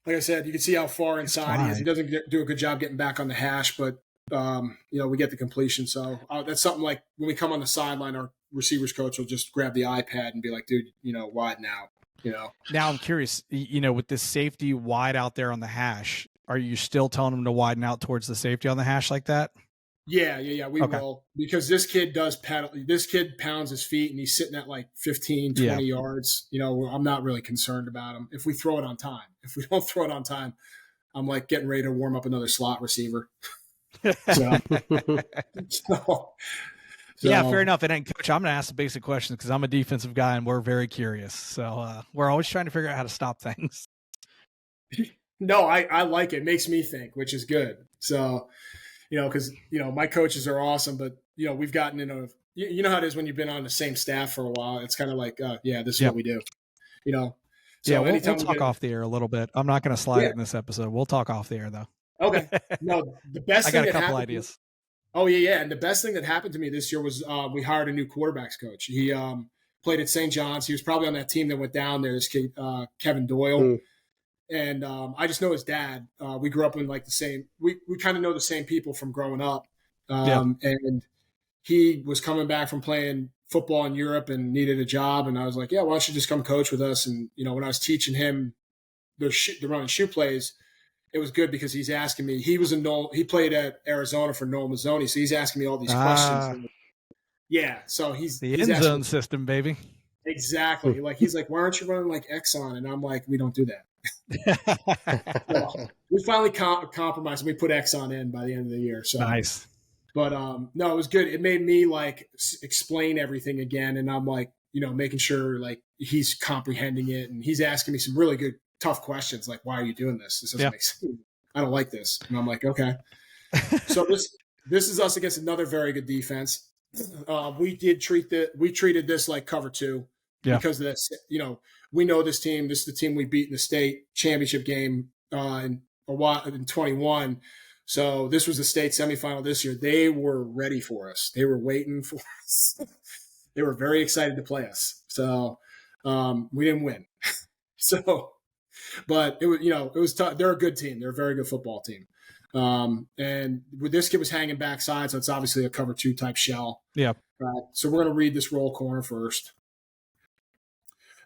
like I said, you can see how far inside he is. He doesn't do a good job getting back on the hash, but we get the completion. So that's something like when we come on the sideline, our receivers coach will just grab the iPad and be like, dude, widen out, Now I'm curious, with this safety wide out there on the hash, are you still telling them to widen out towards the safety on the hash like that? Yeah. We will, because this kid does pedal. This kid pounds his feet and he's sitting at like 15, 20 yards. I'm not really concerned about him if we throw it on time. If we don't throw it on time, I'm like getting ready to warm up another slot receiver. So, yeah, fair enough. And Coach, I'm going to ask the basic questions because I'm a defensive guy and we're very curious. So we're always trying to figure out how to stop things. No, I like it. It makes me think, which is good. So, because, my coaches are awesome, but, we've gotten in you know how it is when you've been on the same staff for a while. It's kind of like, this is what we do, So we'll talk off the air a little bit. I'm not going to slide it in this episode. We'll talk off the air though. Okay. No, the best thing I got a couple ideas. And the best thing that happened to me this year was we hired a new quarterbacks coach. He played at St. John's. He was probably on that team that went down there. This kid, Kevin Doyle. And I just know his dad. We grew up in like the same. We kind of know the same people from growing up. And he was coming back from playing football in Europe and needed a job. And I was like, why don't you just come coach with us? And when I was teaching him the running shoe plays, it was good because he's asking me. He played at Arizona for Noel Mazzoni, so he's asking me all these questions. Yeah, so he's the end zone system, baby. Exactly. Like he's like, why aren't you running like Exxon? And I'm like, we don't do that. Well, we finally compromised. And we put Exxon in by the end of the year. So nice. But no, it was good. It made me like explain everything again, and I'm like, making sure like he's comprehending it, and he's asking me some really good, tough questions like, why are you doing this? This doesn't make sense. I don't like this. And I'm like, okay. So this is us against another very good defense. We treated this like cover 2 because of this. We know this team. This is the team we beat in the state championship game in 21. So this was the state semifinal this year. They were ready for us. They were waiting for us. They were very excited to play us. So we didn't win. So, but it was tough. They're a good team. They're a very good football team. And this kid was hanging backside, so it's obviously a cover 2 type shell. Yeah. So we're going to read this roll corner first.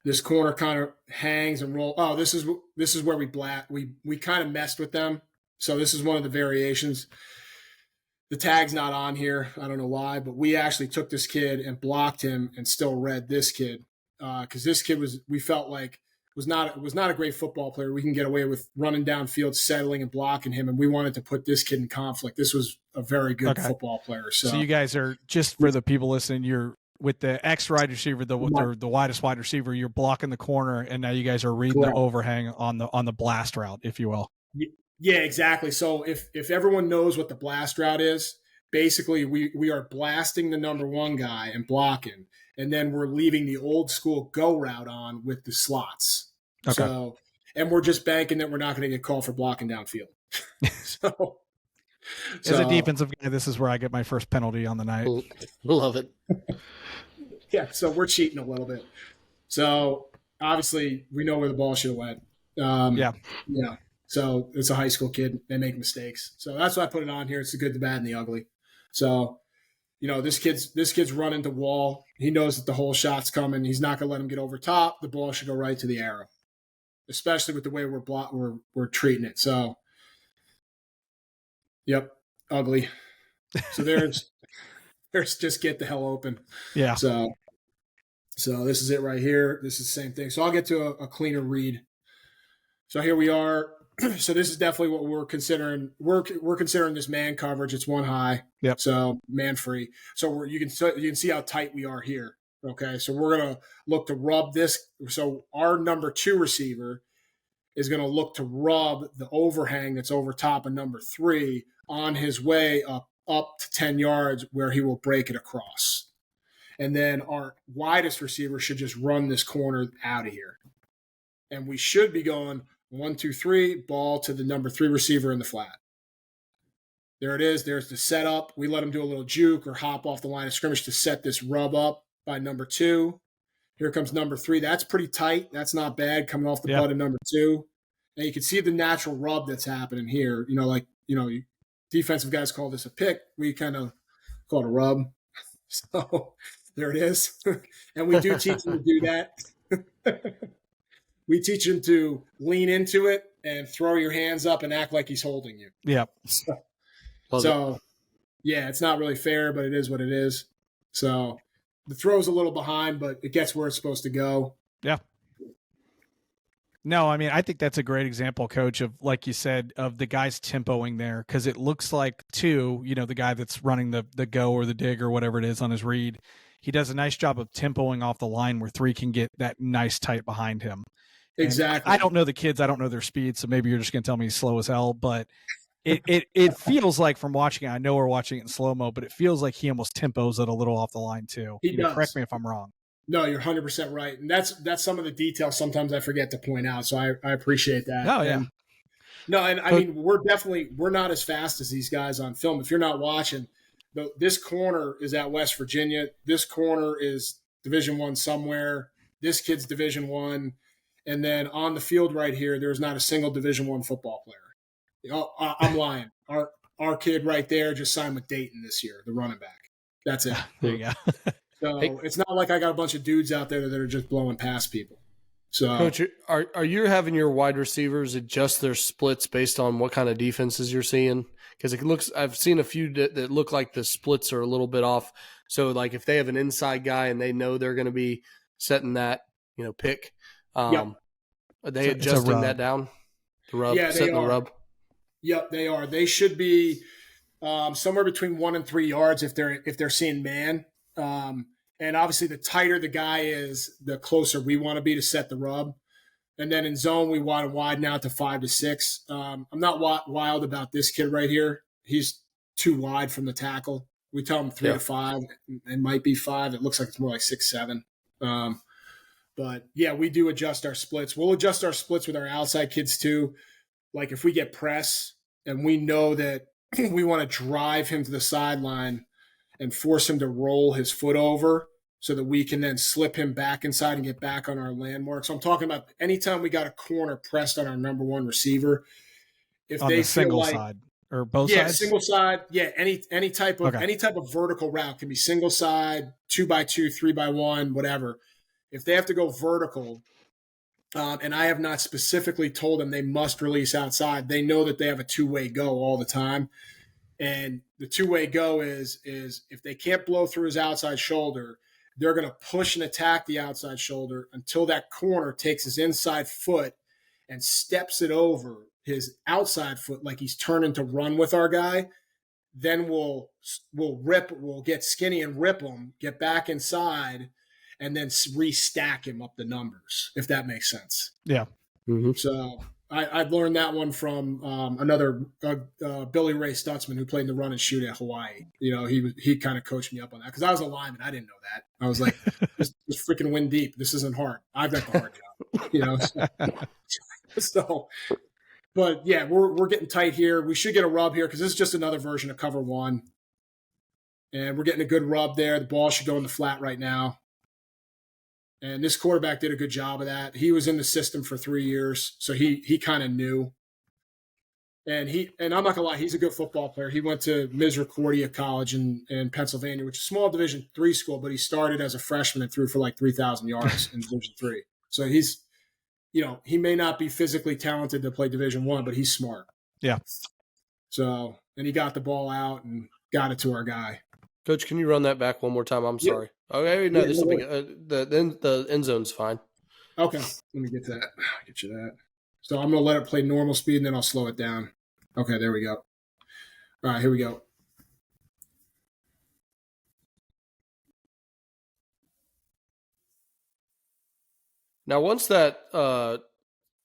This corner kind of hangs and roll. Oh, this is where we kind of messed with them. So this is one of the variations. The tag's not on here. I don't know why, but we actually took this kid and blocked him and still read this kid because this kid we felt like was not a great football player. We can get away with running downfield, settling and blocking him, and we wanted to put this kid in conflict. This was a very good football player. So you guys are, just for the people listening, you're with the X wide receiver, the widest wide receiver, you're blocking the corner, and now you guys are reading the overhang on the blast route, if you will. Yeah, exactly. So if everyone knows what the blast route is, basically we are blasting the number one guy and blocking, and then we're leaving the old school go route on with the slots. Okay. So, and we're just banking that we're not going to get called for blocking downfield. so as a defensive guy, this is where I get my first penalty on the night. Love it. Yeah, so we're cheating a little bit. So obviously we know where the ball should have went. Yeah. So it's a high school kid. They make mistakes. So that's why I put it on here. It's the good, the bad, and the ugly. So, this kid's running the wall. He knows that the whole shot's coming. He's not going to let him get over top. The ball should go right to the arrow, especially with the way we're treating it. So, yep, ugly. So there's just get the hell open. Yeah. So this is it right here. This is the same thing. So I'll get to a cleaner read. So here we are. So this is definitely what we're considering. We're considering this man coverage. It's one high. Yep. So man free. So you can see how tight we are here. Okay. So we're gonna look to rub this. So our number 2 receiver is gonna look to rub the overhang that's over top of number 3 on his way up to 10 yards, where he will break it across. And then our widest receiver should just run this corner out of here. And we should be going 1, 2, 3, ball to the number 3 receiver in the flat. There it is. There's the setup. We let him do a little juke or hop off the line of scrimmage to set this rub up by number 2. Here comes number 3. That's pretty tight. That's not bad coming off the butt of number 2. And you can see the natural rub that's happening here. Defensive guys call this a pick. We kind of call it a rub. So there it is. And we do teach them to do that. We teach him to lean into it and throw your hands up and act like he's holding you. Yeah. So yeah, it's not really fair, but it is what it is. So the throw's a little behind, but it gets where it's supposed to go. Yeah. No, I mean, I think that's a great example, Coach, of, like you said, of the guys tempoing there, because it looks like 2, the guy that's running the go or the dig or whatever it is on his read, he does a nice job of tempoing off the line where 3 can get that nice tight behind him. Exactly. And I don't know the kids. I don't know their speed. So maybe you're just going to tell me he's slow as hell. But it feels like, from watching it, I know we're watching it in slow-mo, but it feels like he almost tempos it a little off the line too. He does. Correct me if I'm wrong. No, you're 100% right. And that's some of the details sometimes I forget to point out. So I appreciate that. Oh, yeah. I mean, we're not as fast as these guys on film. If you're not watching, this corner is at West Virginia. This corner is Division I somewhere. This kid's Division I. And then on the field right here, there's not a single Division I football player. I'm lying. Our kid right there just signed with Dayton this year, the running back. That's it. There you go. So it's not like I got a bunch of dudes out there that are just blowing past people. So, Coach, are you having your wide receivers adjust their splits based on what kind of defenses you're seeing? Because I've seen a few that look like the splits are a little bit off. So, like, if they have an inside guy and they know they're going to be setting that, pick. Are they adjusting that down? The rub, yeah, setting the rub. Yep, they are. They should be somewhere between 1 and 3 yards if they're seeing man. And obviously, the tighter the guy is, the closer we want to be to set the rub. And then in zone, we want to widen out to 5 to 6. I'm not wild about this kid right here. He's too wide from the tackle. We tell him 3 to 5. It might be 5. It looks like it's more like 6, 7. But yeah, we do adjust our splits. We'll adjust our splits with our outside kids too. Like if we get press and we know that we want to drive him to the sideline and force him to roll his foot over so that we can then slip him back inside and get back on our landmark. So I'm talking about anytime we got a corner pressed on our number 1 receiver, if on they the single feel like, side or both yeah, sides? Single side. Yeah, any type of vertical route can be single side, 2x2, 3x1, whatever. If they have to go vertical, and I have not specifically told them they must release outside, they know that they have a 2-way go all the time. And the 2-way go is if they can't blow through his outside shoulder, they're going to push and attack the outside shoulder until that corner takes his inside foot and steps it over his outside foot like he's turning to run with our guy. Then we'll get skinny and rip him, get back inside, and then restack him up the numbers, if that makes sense. Yeah. Mm-hmm. So I've learned that one from another Billy Ray Stutzman who played in the run and shoot at Hawaii. He kind of coached me up on that because I was a lineman. I didn't know that. I was like, just freaking win deep. This isn't hard. I've got the hard job. So, but yeah, we're getting tight here. We should get a rub here because this is just another version of cover one, and we're getting a good rub there. The ball should go in the flat right now. And this quarterback did a good job of that. He was in the system for 3 years, so he kind of knew. And I'm not gonna lie, he's a good football player. He went to Misericordia College in Pennsylvania, which is a small Division III school, but he started as a freshman and threw for like 3,000 yards in Division III. So he's, he may not be physically talented to play Division I, but he's smart. Yeah. So, and he got the ball out and got it to our guy. Coach, can you run that back one more time? I'm sorry. Okay, no, this will be the end zone's fine. Okay, let me get that. Get you that. So I'm going to let it play normal speed, and then I'll slow it down. Okay, there we go. All right, here we go. Now, once that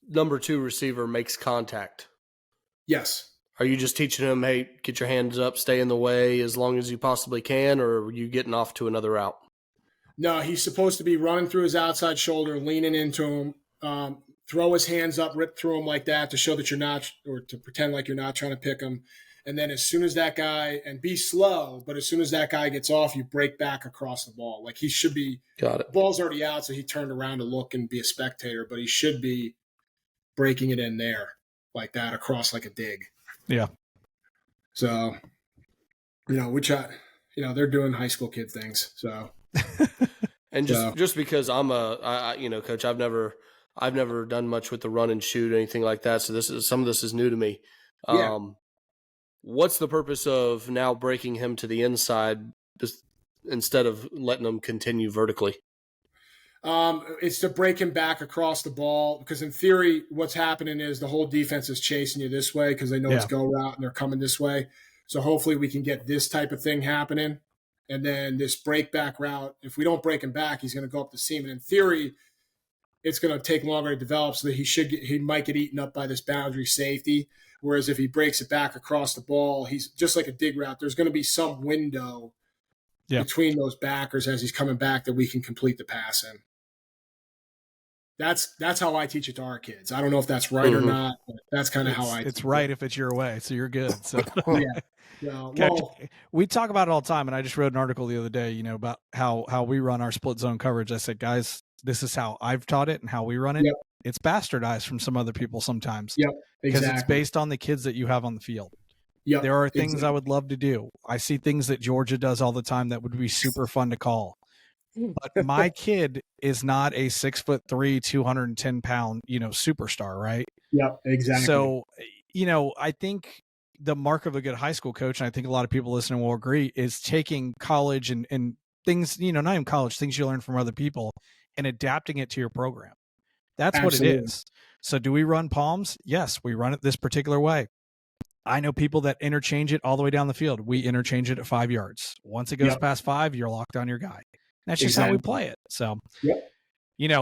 number 2 receiver makes contact, yes. Are you just teaching him, hey, get your hands up, stay in the way as long as you possibly can, or are you getting off to another route? No, he's supposed to be running through his outside shoulder, leaning into him, throw his hands up, rip through him like that to show that you're not, or to pretend like you're not trying to pick him. And then as soon as that guy, and be slow, but as soon as that guy gets off, you break back across the ball. Like he should be, got it. The ball's already out, so he turned around to look and be a spectator, but he should be breaking it in there like that across like a dig. Yeah. So, we try, they're doing high school kid things. So, and just because I'm coach, I've never done much with the run and shoot or anything like that. So some of this is new to me. Yeah. What's the purpose of now breaking him to the inside just instead of letting him continue vertically? It's to break him back across the ball because in theory, what's happening is the whole defense is chasing you this way because they know it's go route and they're coming this way. So hopefully we can get this type of thing happening. And then this break back route, if we don't break him back, he's going to go up the seam. And in theory, it's going to take longer to develop so that he might get eaten up by this boundary safety. Whereas if he breaks it back across the ball, he's just like a dig route. There's going to be some window between those backers as he's coming back that we can complete the pass in. That's how I teach it to our kids. I don't know if that's right or not, but that's kind of how I teach it's right if it's your way, so you're good. So yeah. We talk about it all the time, and I just wrote an article the other day, about how we run our split zone coverage. I said, guys, this is how I've taught it and how we run it. Yep. It's bastardized from some other people sometimes. Yep, because exactly. it's based on the kids that you have on the field. Yep, there are things I would love to do. I see things that Georgia does all the time that would be super fun to call. But my kid is not a 6'3", 210-pound, superstar, right? Yep, exactly. So, I think the mark of a good high school coach, and I think a lot of people listening will agree, is taking college and things, not even college, things you learn from other people and adapting it to your program. That's Absolutely. What it is. So do we run palms? Yes, we run it this particular way. I know people that interchange it all the way down the field. We interchange it at 5 yards. Once it goes past 5, you're locked on your guy. That's just how we play it. So,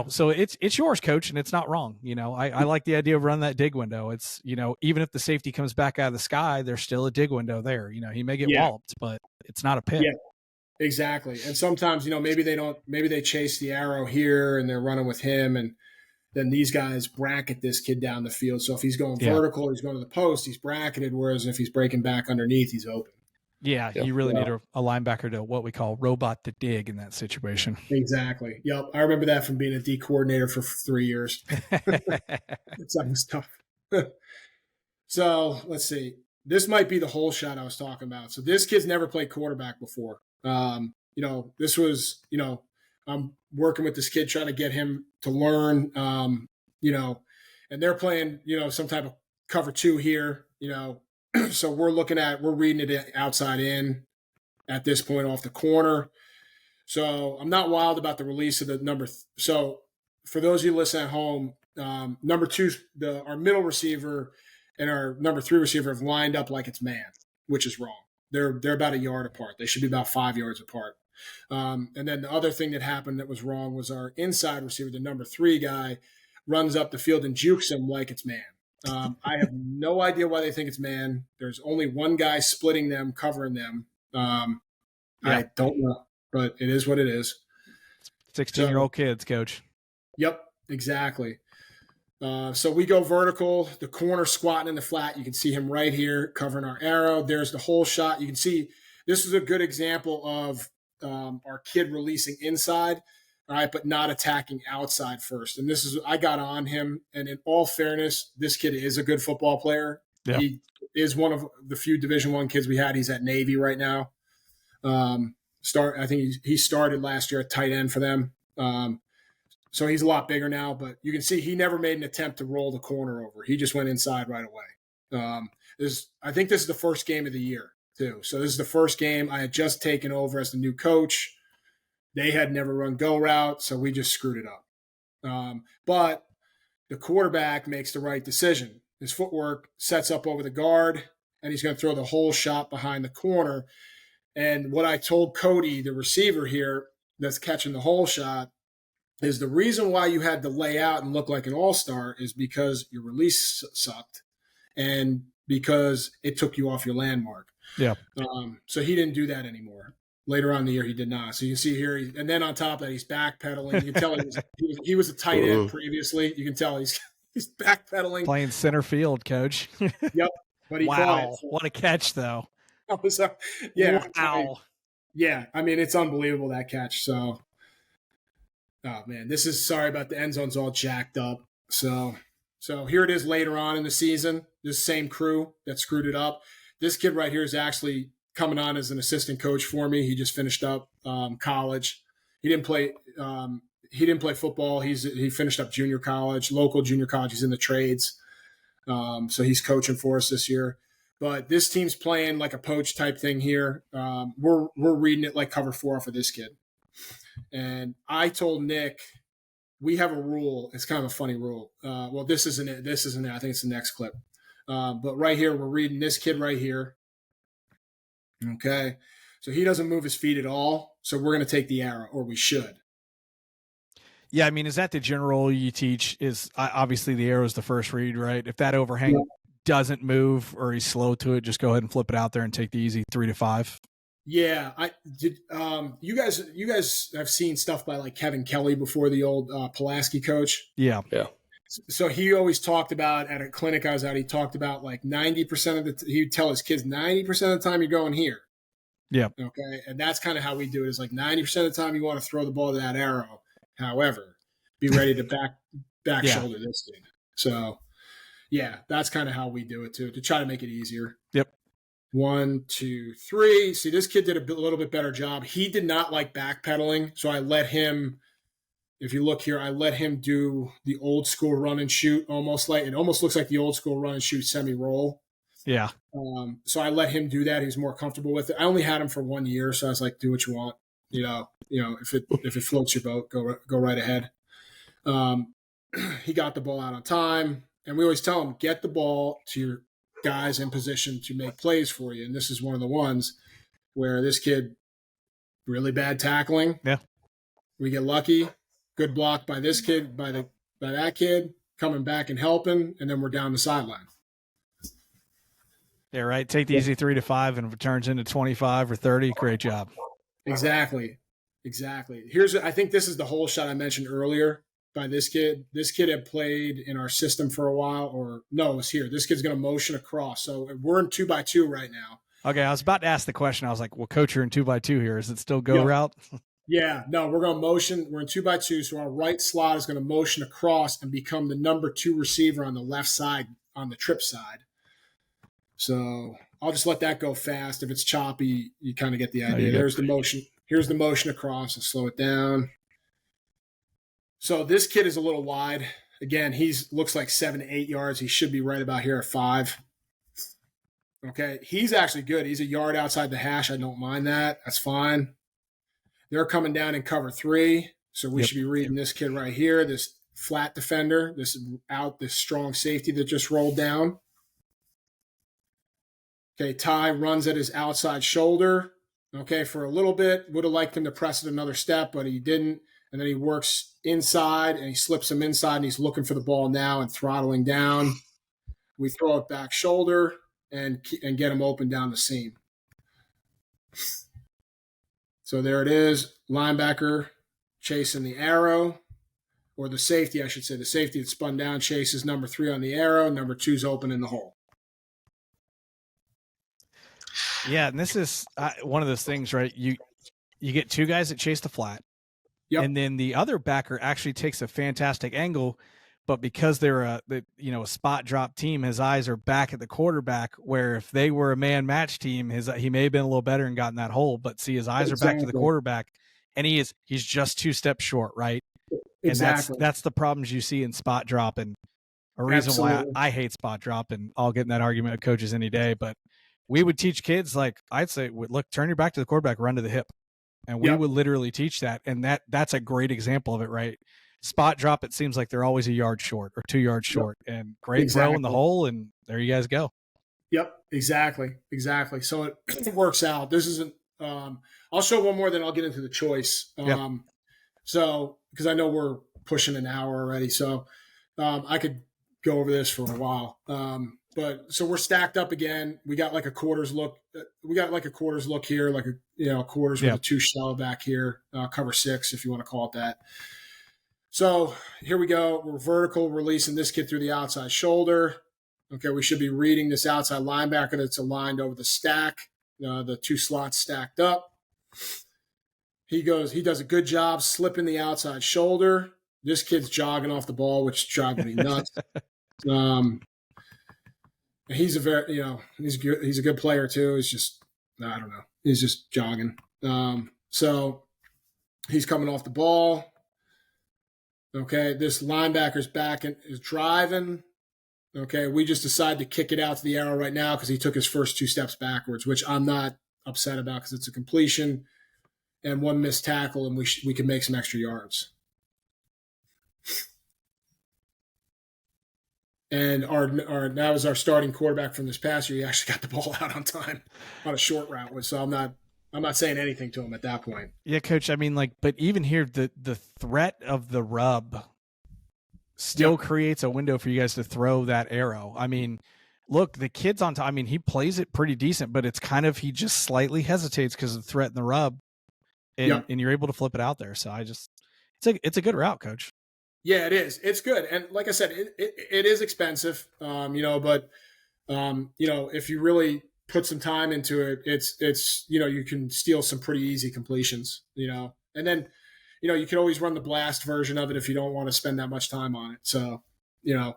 so it's yours, coach, and it's not wrong. I like the idea of running that dig window. It's, even if the safety comes back out of the sky, there's still a dig window there. He may get walloped, but it's not a pit. Yeah, exactly. And sometimes, maybe they chase the arrow here and they're running with him, and then these guys bracket this kid down the field. So if he's going vertical or he's going to the post, he's bracketed. Whereas if he's breaking back underneath, he's open. Yeah, you really need a linebacker to what we call robot to dig in that situation. Exactly. Yep. I remember that from being a D coordinator for 3 years. That was tough. So let's see. This might be the whole shot I was talking about. So this kid's never played quarterback before. This was, I'm working with this kid trying to get him to learn, and they're playing, some type of cover 2 here, So we're reading it outside in at this point off the corner. So I'm not wild about the release of the number. So for those of you listening at home, number two, our middle receiver and our number 3 receiver have lined up like it's man, which is wrong. They're about a yard apart. They should be about 5 yards apart. And then the other thing that happened that was wrong was our inside receiver, the number 3 guy, runs up the field and jukes him like it's man. I have no idea why they think it's man. There's only one guy splitting them, covering them. I don't know, but it is what it is. 16-year-old kids, coach. Yep, exactly. So we go vertical, the corner squatting in the flat. You can see him right here covering our arrow. There's the whole shot. You can see this is a good example of our kid releasing inside, all right, but not attacking outside first. And this is, I got on him. And in all fairness, this kid is a good football player. Yeah. He is one of the few Division I kids we had. He's at Navy right now. I think he started last year at tight end for them. So he's a lot bigger now, but you can see he never made an attempt to roll the corner over. He just went inside right away. I think this is the first game of the year too. So this is the first game. I had just taken over as the new coach. They had never run go route, so we just screwed it up. But the quarterback makes the right decision. His footwork sets up over the guard, and he's going to throw the whole shot behind the corner. And what I told Cody, the receiver here that's catching the whole shot, is the reason why you had to lay out and look like an all-star is because your release sucked and because it took you off your landmark. Yeah. So he didn't do that anymore. Later on in the year, he did not. So you can see here, and then on top of that, he's backpedaling. You can tell he was a tight end previously. You can tell he's backpedaling. Playing center field, coach. Yep. But he wow. What a catch, though. Yeah. Wow. Yeah. I mean, it's unbelievable, that catch. So, oh, man, sorry about the end zone's all jacked up. So here it is later on in the season. This same crew that screwed it up. This kid right here is actually coming on as an assistant coach for me. He just finished up college. He didn't play football. He finished up junior college, local junior college. He's in the trades. So he's coaching for us this year. But this team's playing like a poach type thing here. We're reading it like cover 4 for this kid. And I told Nick, we have a rule. It's kind of a funny rule. Well, this isn't it. I think it's the next clip. But right here, we're reading this kid right here. Okay. So he doesn't move his feet at all. So we're going to take the arrow, or we should. Yeah. I mean, is that the general you teach? Is obviously the arrow is the first read, right? If that overhang doesn't move or he's slow to it, just go ahead and flip it out there and take the easy 3 to 5. Yeah. I did. You guys have seen stuff by like Kevin Kelly before, the old Pulaski coach. Yeah. Yeah. So he always talked about, at a clinic I was at, he talked about like 90% of he'd tell his kids 90% of the time you're going here. Yeah. Okay. And that's kind of how we do it, is like 90% of the time you want to throw the ball to that arrow. However, be ready to back shoulder this thing. So yeah, that's kind of how we do it too, to try to make it easier. Yep. 1, 2, 3. See, this kid did a little bit better job. He did not like backpedaling. So I let him, if you look here, I let him do the old school run and shoot, it almost looks like the old school run and shoot semi-roll. Yeah. So I let him do that. He's more comfortable with it. I only had him for 1 year, so I was like, do what you want. You know, if it floats your boat, go right ahead. He got the ball out on time, and we always tell him, get the ball to your guys in position to make plays for you. And this is one of the ones where this kid, really bad tackling. Yeah. We get lucky. Good block by this kid, by that kid, coming back and helping, and then we're down the sideline. Yeah, right. Take the easy 3 to 5, and if it turns into 25 or 30, great job. Exactly. I think this is the whole shot I mentioned earlier by this kid. This kid had played in our system for a while, or no, it was here. This kid's going to motion across. So we're in 2x2 right now. Okay, I was about to ask the question. I was like, well, coach, you're in 2x2 here. Is it still go route? Yeah, no, we're going to motion. We're in 2x2, so our right slot is going to motion across and become the number 2 receiver on the left side, on the trip side. So I'll just let that go fast. If it's choppy, you kind of get the idea. There's the motion. Here's the motion across, and slow it down. So this kid is a little wide. Again, looks like 7 to 8 yards. He should be right about here at 5. Okay, he's actually good. He's a yard outside the hash. I don't mind that. That's fine. They're coming down in cover 3. So we should be reading this kid right here, this flat defender, this strong safety that just rolled down. Okay, Ty runs at his outside shoulder. Okay, for a little bit. Would have liked him to press it another step, but he didn't. And then he works inside, and he slips him inside, and he's looking for the ball now and throttling down. We throw it back shoulder and get him open down the seam. So there it is, linebacker chasing the arrow, or the safety, I should say. The safety that spun down chases number 3 on the arrow. Number 2's open in the hole. Yeah, and this is one of those things, right? You get 2 guys that chase the flat, and then the other backer actually takes a fantastic angle, but because they're a spot drop team, his eyes are back at the quarterback. Where if they were a man match team, he may have been a little better and gotten that hole, but see, his eyes are back to the quarterback, and he's just 2 steps short, right? Exactly. And that's the problems you see in spot drop, and a reason why I hate spot drop, and I'll get in that argument with coaches any day. But we would teach kids, like I'd say, look, turn your back to the quarterback, run to the hip. And we would literally teach that. And that's a great example of it, right? Spot drop, it seems like they're always a yard short or 2 yards short, and great throw in the hole. And there you guys go. Yep. Exactly. So it works out. This isn't, I'll show one more, then I'll get into the choice. So, because I know we're pushing an hour already, so I could go over this for a while. But so we're stacked up again. We got like a quarters look. Here, like a quarters with a 2 shell back here, cover 6 if you want to call it that. So here we go. We're vertical, releasing this kid through the outside shoulder. Okay, we should be reading this outside linebacker that's aligned over the stack, the 2 slots stacked up. He does a good job slipping the outside shoulder. This kid's jogging off the ball, which is driving me nuts. He's a good player too. He's just, I don't know. He's just jogging. So he's coming off the ball. Okay. This linebacker's back and is driving. Okay. We just decide to kick it out to the arrow right now because he took his first 2 steps backwards, which I'm not upset about because it's a completion and 1 missed tackle, and we can make some extra yards. And that was our starting quarterback from this past year. He actually got the ball out on time on a short route. So I'm not saying anything to him at that point. Yeah, Coach. I mean, but even here, the threat of the rub still creates a window for you guys to throw that arrow. I mean, look, the kid's on top. I mean, he plays it pretty decent, but it's kind of, he just slightly hesitates because of the threat and the rub, and you're able to flip it out there. So it's a good route, Coach. Yeah, it is. It's good. And like I said, it is expensive, but if you really put some time into it, it's you can steal some pretty easy completions, and then, you can always run the blast version of it if you don't want to spend that much time on it. So,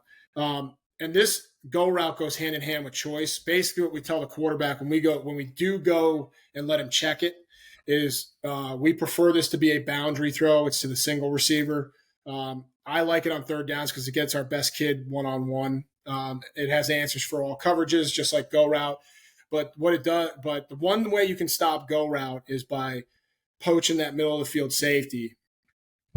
and this go route goes hand in hand with choice. Basically what we tell the quarterback when we do go and let him check it is, we prefer this to be a boundary throw. It's to the single receiver. I like it on 3rd downs because it gets our best kid one-on-one. It has answers for all coverages, just like go route. But the one way you can stop go route is by poaching that middle of the field safety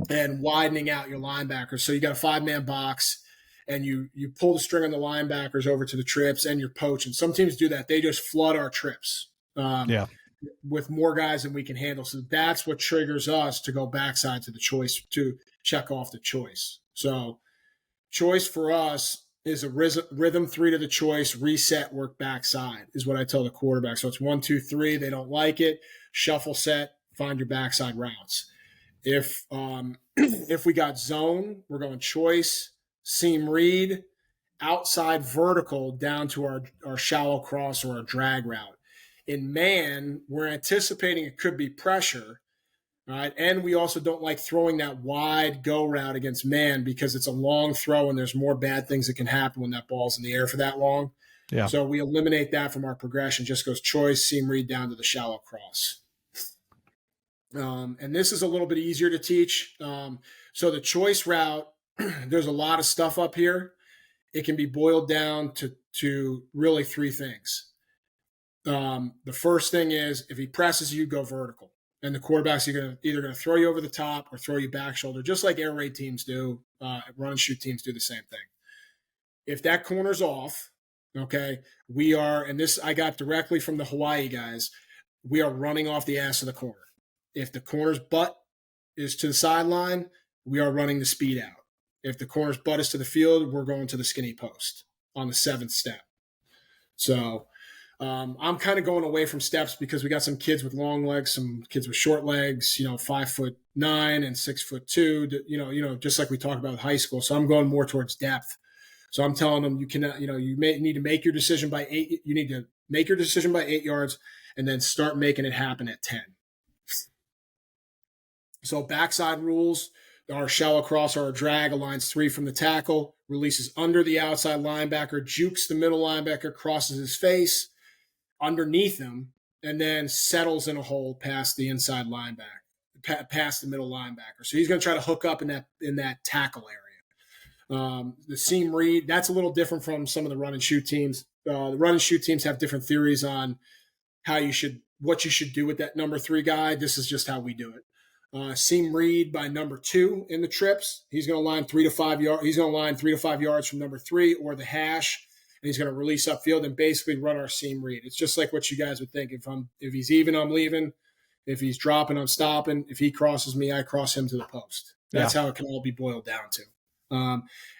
and widening out your linebackers. So you got a 5-man box, and you pull the string on the linebackers over to the trips, and you're poaching. Some teams do that. They just flood our trips. With more guys than we can handle. So that's what triggers us to go backside to the choice, to check off the choice. So choice for us is a rhythm 3 to the choice, reset, work backside is what I tell the quarterback. So it's 1, 2, 3. They don't like it. Shuffle set, find your backside routes. If we got zone, we're going choice, seam read, outside vertical down to our shallow cross or our drag route. In man, we're anticipating it could be pressure, right? And we also don't like throwing that wide go route against man because it's a long throw and there's more bad things that can happen when that ball's in the air for that long. Yeah. So we eliminate that from our progression. Just goes choice, seam read down to the shallow cross. And this is a little bit easier to teach. So the choice route, there's a lot of stuff up here. It can be boiled down to really 3 things. The first thing is if he presses you, go vertical. and the quarterbacks are either going to throw you over the top or throw you back shoulder, just like air raid teams do. Run and shoot teams do the same thing. If that corner's off, okay, we are, and this I got directly from the Hawaii guys, we are running off the ass of the corner. If the corner's butt is to the sideline, we are running the speed out. If the corner's butt is to the field, we're going to the skinny post on the 7th step. So I'm kind of going away from steps because we got some kids with long legs, some kids with short legs, 5'9" and 6'2", just like we talked about with high school. So I'm going more towards depth. So I'm telling them you need to make your decision by 8. You need to make your decision by 8 yards and then start making it happen at 10. So backside rules are shallow cross or a drag, aligns 3 from the tackle, releases under the outside linebacker, jukes the middle linebacker, crosses his face underneath him, and then settles in a hole past the inside linebacker, past the middle linebacker. So he's going to try to hook up in that tackle area. The seam read, that's a little different from some of the run and shoot teams. The run and shoot teams have different theories on what you should do with that number 3 guy. This is just how we do it. Seam read by number 2 in the trips. He's going to line 3 to 5 yards. He's going to line 3 to 5 yards from number 3 or the hash, and he's going to release upfield and basically run our seam read. It's just like what you guys would think. If he's even, I'm leaving. If he's dropping, I'm stopping. If he crosses me, I cross him to the post. That's how it can all be boiled down to.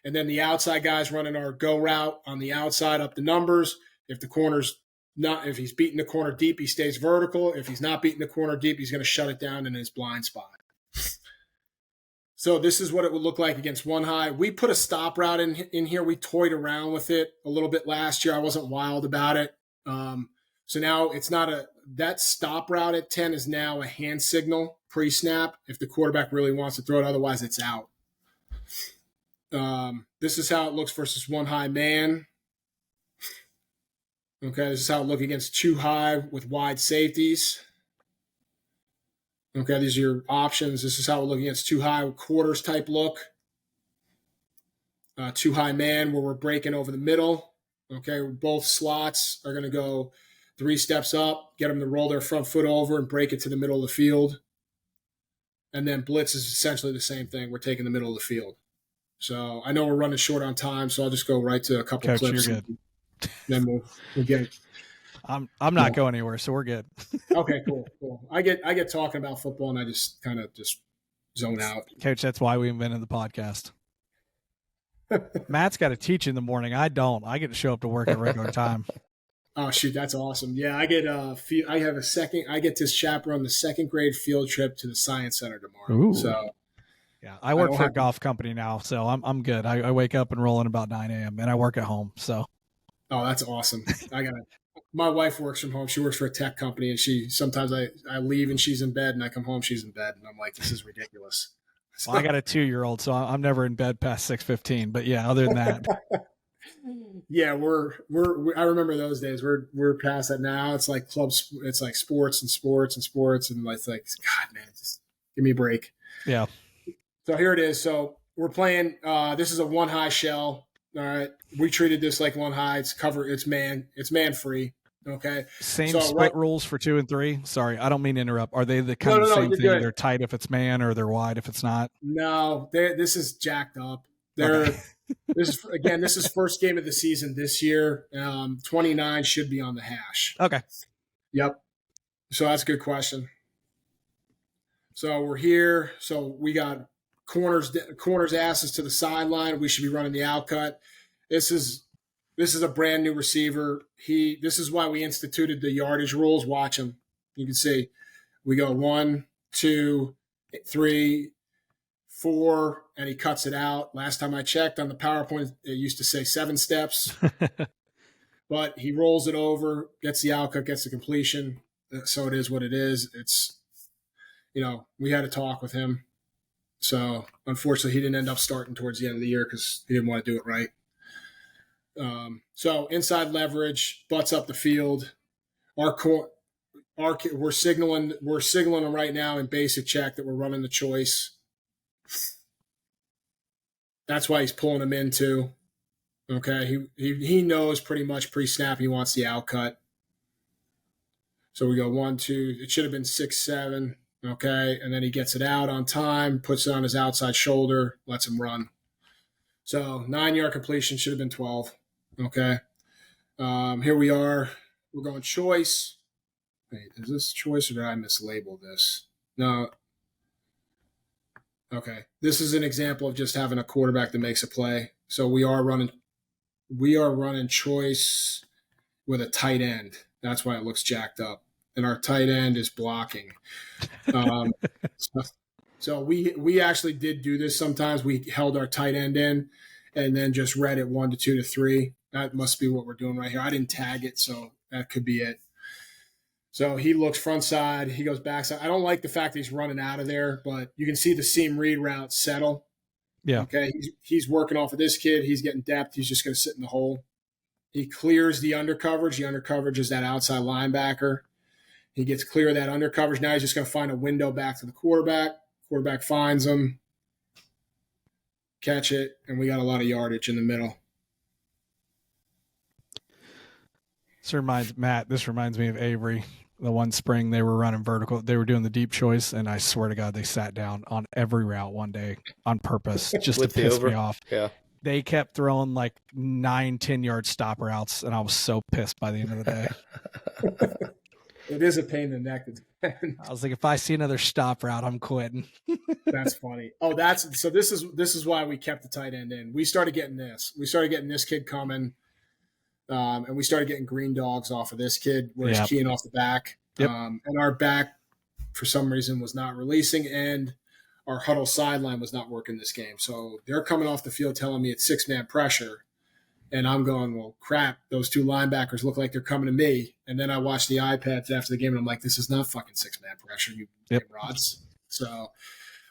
And then the outside guys running our go route on the outside up the numbers. If he's beating the corner deep, he stays vertical. If he's not beating the corner deep, he's going to shut it down in his blind spot. So this is what it would look like against one high. We put a stop route in here. We toyed around with it a little bit last year. I wasn't wild about it. So now it's not that stop route at 10 is now a hand signal pre-snap if the quarterback really wants to throw it. Otherwise, it's out. This is how it looks versus one high man. Okay, this is how it looks against 2 high with wide safeties. Okay, these are your options. This is how it looks against 2 high with quarters type look. 2 high man where we're breaking over the middle. Okay, both slots are going to go 3 steps up, get them to roll their front foot over and break it to the middle of the field. And then blitz is essentially the same thing. We're taking the middle of the field. So I know we're running short on time, so I'll just go right to a couple Coach, clips. You're good. Then we'll get it. I'm not going anywhere, so we're good. Okay, cool. I get talking about football and I just kind of zone out. Coach, that's why we invented the podcast. Matt's got to teach in the morning. I don't. I get to show up to work at regular time. Oh shoot, that's awesome. Yeah, I get I get to chaperone the 2nd grade field trip to the Science Center tomorrow. Ooh. So yeah, I work for a golf company now, so I'm good. I wake up and roll in about 9 a.m. and I work at home. So oh, that's awesome. My wife works from home. She works for a tech company, and sometimes I leave and she's in bed, and I come home, she's in bed, and I'm like, this is ridiculous. Well, I got a 2-year-old, so I'm never in bed past 6:15. But yeah, other than that, yeah, I remember those days. We're past that now. It's like clubs. It's like sports, and it's like, God, man, just give me a break. Yeah. So here it is. So we're playing. This is a 1 high shell. All right, we treated this like 1 high. It's man free. Okay. Same split rules for 2 and 3. Sorry, I don't mean to interrupt. Are they the kind of same thing? Good. They're tight if it's man, or they're wide if it's not. No, this is jacked up. This is first game of the season this year. 29 should be on the hash. Okay. Yep. So that's a good question. So we're here. So we got corners asses to the sideline. We should be running the outcut. This is a brand new receiver. This is why we instituted the yardage rules. Watch him. You can see we go 1, 2, 3, 4, and he cuts it out. Last time I checked on the PowerPoint, it used to say 7 steps, but he rolls it over, gets the outcut, gets the completion. So it is what it is. It's, we had a talk with him. So unfortunately, he didn't end up starting towards the end of the year because he didn't want to do it right. So inside leverage, butts up the field. We're signaling them right now in basic check that we're running the choice. That's why he's pulling him into. Okay, he knows pretty much pre-snap he wants the outcut. So we go 1, 2. It should have been 6, 7. Okay. And then he gets it out on time, puts it on his outside shoulder, lets him run. So 9-yard completion, should have been 12. Okay. Here we are. We're going choice. Wait, is this choice or did I mislabel this? No. Okay. This is an example of just having a quarterback that makes a play. So we are running choice with a tight end. That's why it looks jacked up. And our tight end is blocking. So we actually did do this sometimes. We held our tight end in and then just read it 1 to 2 to 3. That must be what we're doing right here. I didn't tag it, so that could be it. So he looks front side. He goes back side. I don't like the fact that he's running out of there, but you can see the seam read route settle. Yeah. Okay. He's working off of this kid. He's getting depth. He's just going to sit in the hole. He clears the under coverage. The under coverage is that outside linebacker. He gets clear of that under coverage. Now he's just going to find a window back to the quarterback. Quarterback finds him, catch it, and we got a lot of yardage in the middle. This reminds me of Avery. The one spring they were running vertical. They were doing the deep choice, and I swear to God, they sat down on every route one day on purpose just to piss me off. Yeah. They kept throwing like 9-10 yard stop routes, and I was so pissed by the end of the day. It is a pain in the neck to defend. I was like, if I see another stop route, I'm quitting. That's funny. Oh, this is why we kept the tight end in. We started getting this. We started getting this kid coming, and we started getting green dogs off of this kid where he's keying off the back. Yep. And our back, for some reason, was not releasing, and our huddle sideline was not working this game. So they're coming off the field telling me it's 6-man pressure. And I'm going, well, crap, those 2 linebackers look like they're coming to me. And then I watched the iPads after the game, and I'm like, this is not fucking 6-man pressure, you rods. So,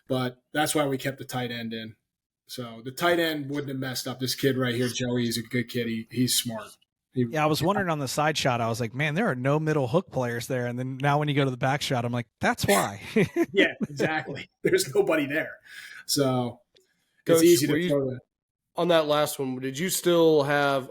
but that's why we kept the tight end in. So the tight end wouldn't have messed up. This kid right here, Joey, he's a good kid. He's smart. I was wondering on the side shot, I was like, man, there are no middle hook players there. And then now when you go to the back shot, I'm like, that's why. Yeah, exactly. There's nobody there. So Coach, it's easy to throw that. On that last one, did you still have,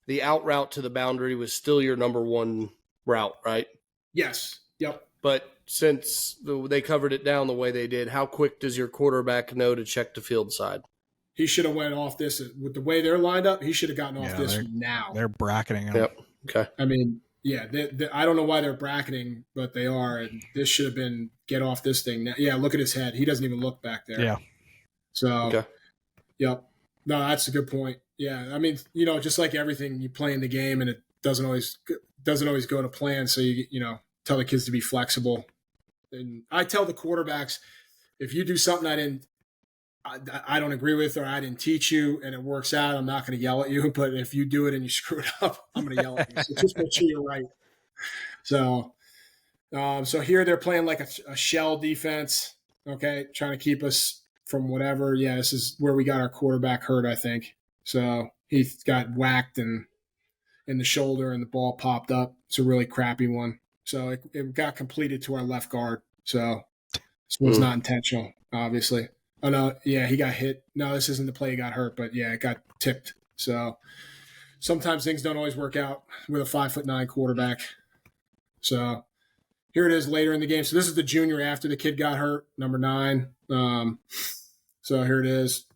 the out route to the boundary was still your number 1 route, right? Yes. Yep. But since they covered it down the way they did, how quick does your quarterback know to check the field side? He should have went off this with the way they're lined up. He should have gotten off this now. They're bracketing him. Yep. Okay. I don't know why they're bracketing, but they are. And this should have been get off this thing now. Yeah, look at his head. He doesn't even look back there. Yeah. So, okay. Yep. No, that's a good point. Yeah, just like everything, you play in the game, and it doesn't always go to plan. So you tell the kids to be flexible. And I tell the quarterbacks, if you do something I don't agree with, or I didn't teach you, and it works out, I'm not going to yell at you. But if you do it and you screw it up, I'm going to yell at you. So just make sure you're right. So here they're playing like a shell defense. Okay, trying to keep us from whatever. Yeah, this is where we got our quarterback hurt, I think. So he got whacked in the shoulder, and the ball popped up. It's a really crappy one. So it got completed to our left guard. So this was not intentional, obviously. Oh, no, yeah, he got hit. No, this isn't the play he got hurt, but, yeah, it got tipped. So sometimes things don't always work out with a 5'9" quarterback. So here it is later in the game. So this is the junior after the kid got hurt, number 9. So here it is.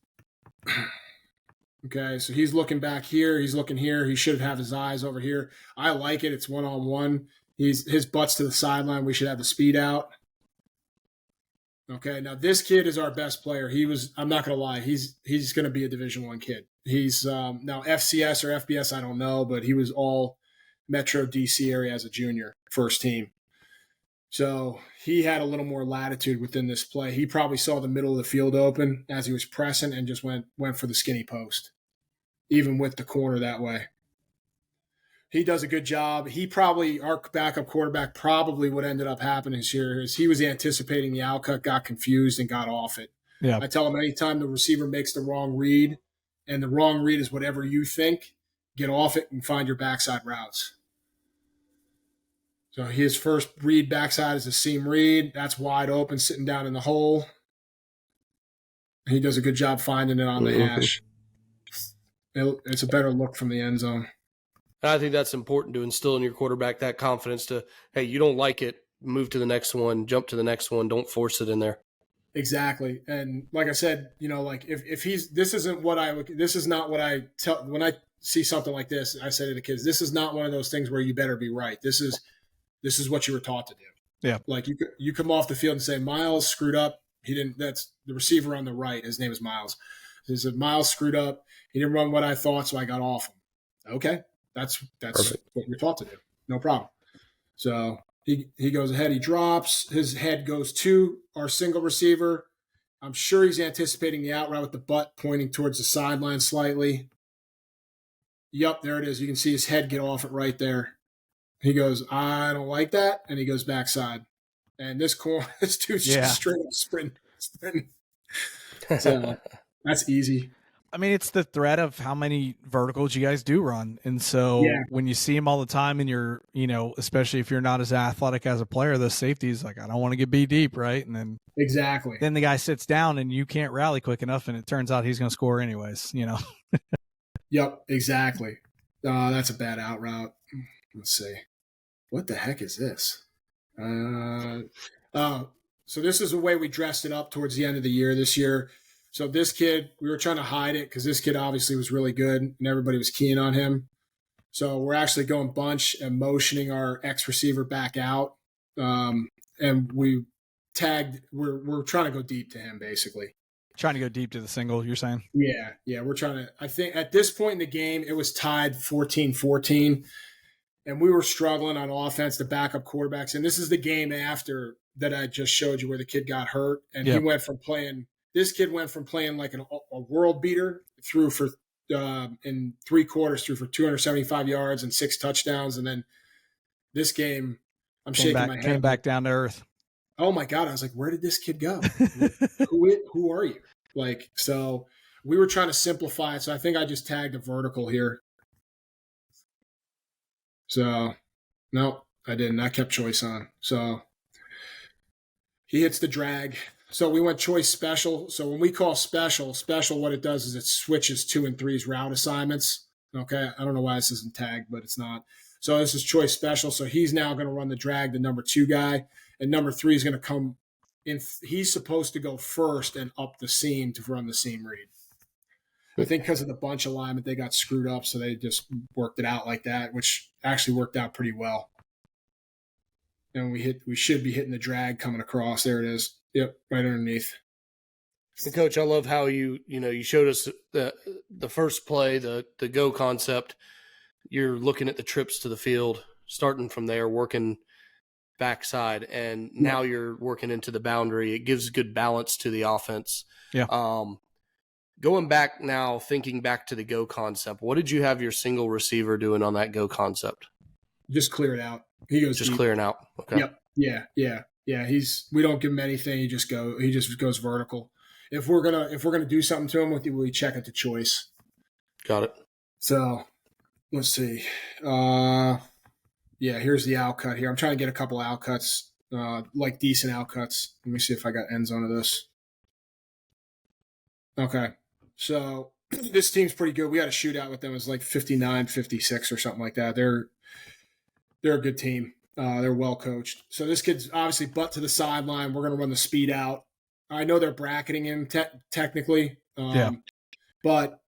Okay, so he's looking back here. He's looking here. He should have his eyes over here. I like it. It's one-on-one. His butt's to the sideline. We should have the speed out. Okay, now this kid is our best player. I'm not going to lie, he's going to be a Division I kid. He's now FCS or FBS, I don't know, but he was all Metro DC area as a junior, first team. So he had a little more latitude within this play. He probably saw the middle of the field open as he was pressing and just went for the skinny post, even with the corner that way. He does a good job. Our backup quarterback, probably what ended up happening here is he was anticipating the outcut, got confused, and got off it. Yeah. I tell him anytime the receiver makes the wrong read, and the wrong read is whatever you think, get off it and find your backside routes. So his first read backside is a seam read. That's wide open, sitting down in the hole. He does a good job finding it on the hash. It's a better look from the end zone. I think that's important to instill in your quarterback that confidence to, hey, you don't like it, move to the next one, jump to the next one. Don't force it in there. Exactly. And like I said, like if this is not what I tell when I see something like this. I say to the kids, this is not one of those things where you better be right. This is what you were taught to do. Yeah. Like you come off the field and say, Miles screwed up. That's the receiver on the right. His name is Miles. He said, Miles screwed up. He didn't run what I thought, so I got off him. Okay. That's Perfect. what you're taught to do. No problem. So he goes ahead. He drops. His head goes to our single receiver. I'm sure he's anticipating the out route with the butt pointing towards the sideline slightly. Yep, there it is. You can see his head get off it right there. He goes, I don't like that, and he goes backside. And this dude's just straight up sprinting. So that's easy. I mean, it's the threat of how many verticals you guys do run. And so when you see them all the time and you're, especially if you're not as athletic as a player, those safeties, like, I don't want to get beat deep, right? And then then the guy sits down and you can't rally quick enough, and it turns out he's going to score anyways, Yep, exactly. That's a bad out route. Let's see. What the heck is this? So this is the way we dressed it up towards the end of the year this year. So this kid, we were trying to hide it because this kid obviously was really good and everybody was keying on him. So we're actually going bunch and motioning our X receiver back out. And we're trying to go deep to him basically. Trying to go deep to the single, you're saying? Yeah. We're trying to, I think at this point in the game, it was tied 14-14. And we were struggling on offense to back up quarterbacks. And this is the game after that I just showed you where the kid got hurt. And he went from playing – this kid went from playing like a world beater through for in 3 quarters through for 275 yards and 6 touchdowns. And then this game, I'm shaking my head. Came back down to earth. Oh, my God. I was like, where did this kid go? Who are you? Like, so we were trying to simplify it. So I think I just tagged a vertical here. So, no, I didn't. I kept choice on. So he hits the drag. So we went choice special. So when we call special, what it does is it switches 2 and 3's route assignments. Okay. I don't know why this isn't tagged, but it's not. So this is choice special. So he's now going to run the drag, the number 2 guy, and number 3 is going to come in. He's supposed to go first and up the seam to run the seam read. I think because of the bunch alignment, they got screwed up. So they just worked it out like that, which actually worked out pretty well. And we should be hitting the drag coming across. There it is. Yep, right underneath. And Coach, I love how you showed us the first play, the go concept. You're looking at the trips to the field, starting from there, working backside, and now you're working into the boundary. It gives good balance to the offense. Yeah. Going back now, thinking back to the go concept, what did you have your single receiver doing on that go concept? Just clear it out. He goes just deep. Clearing out. Okay. Yep. Yeah. We don't give him anything. He just goes vertical. If we're gonna do something to him, we check it to choice. Got it. So let's see. Here's the out cut here. I'm trying to get a couple out cuts, like decent out cuts. Let me see if I got end zone of this. Okay. So this team's pretty good. We had a shootout with them. It was like 59-56 or something like that. They're a good team. They're well coached. So this kid's obviously butt to the sideline. We're going to run the speed out. I know they're bracketing him technically, but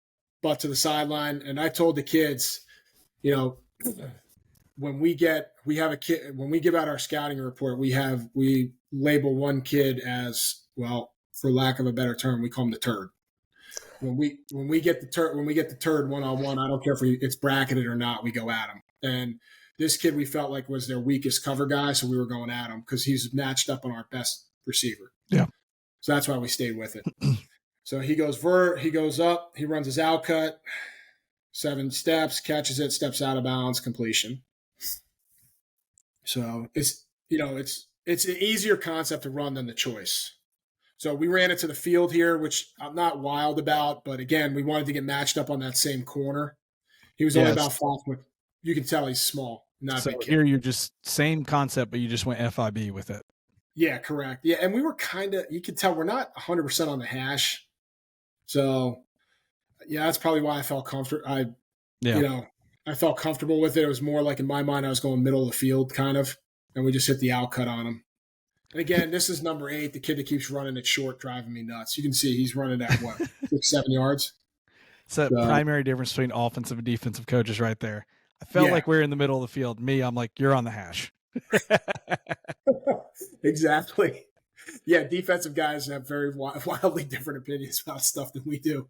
butt to the sideline. And I told the kids, when we give out our scouting report, we label one kid as, well, for lack of a better term, we call him the turd. When we get the turd one-on-one, I don't care if it's bracketed or not, we go at him. And this kid we felt like was their weakest cover guy, so we were going at him because he's matched up on our best receiver. Yeah. So that's why we stayed with it. So he goes up, he runs his out cut, 7 steps, catches it, steps out of bounds, completion. So it's an easier concept to run than the choice. So we ran it to the field here, which I'm not wild about, but again, we wanted to get matched up on that same corner. He was only about 5 foot. You can tell he's small. Not so big kid. Here you're just same concept, but you just went FIB with it. Yeah, correct. Yeah, and we were you could tell we're not 100% on the hash. So, yeah, that's probably why I felt comfortable. I felt comfortable with it. It was more like in my mind, I was going middle of the field kind of. and we just hit the out cut on him. And again, this is number 8, the kid that keeps running it short, driving me nuts. You can see he's running at what, 6-7 yards. It's a primary difference between offensive and defensive coaches right there. I felt like we're in the middle of the field. Me, I'm like, you're on the hash. Exactly. Yeah, defensive guys have very wildly different opinions about stuff than we do.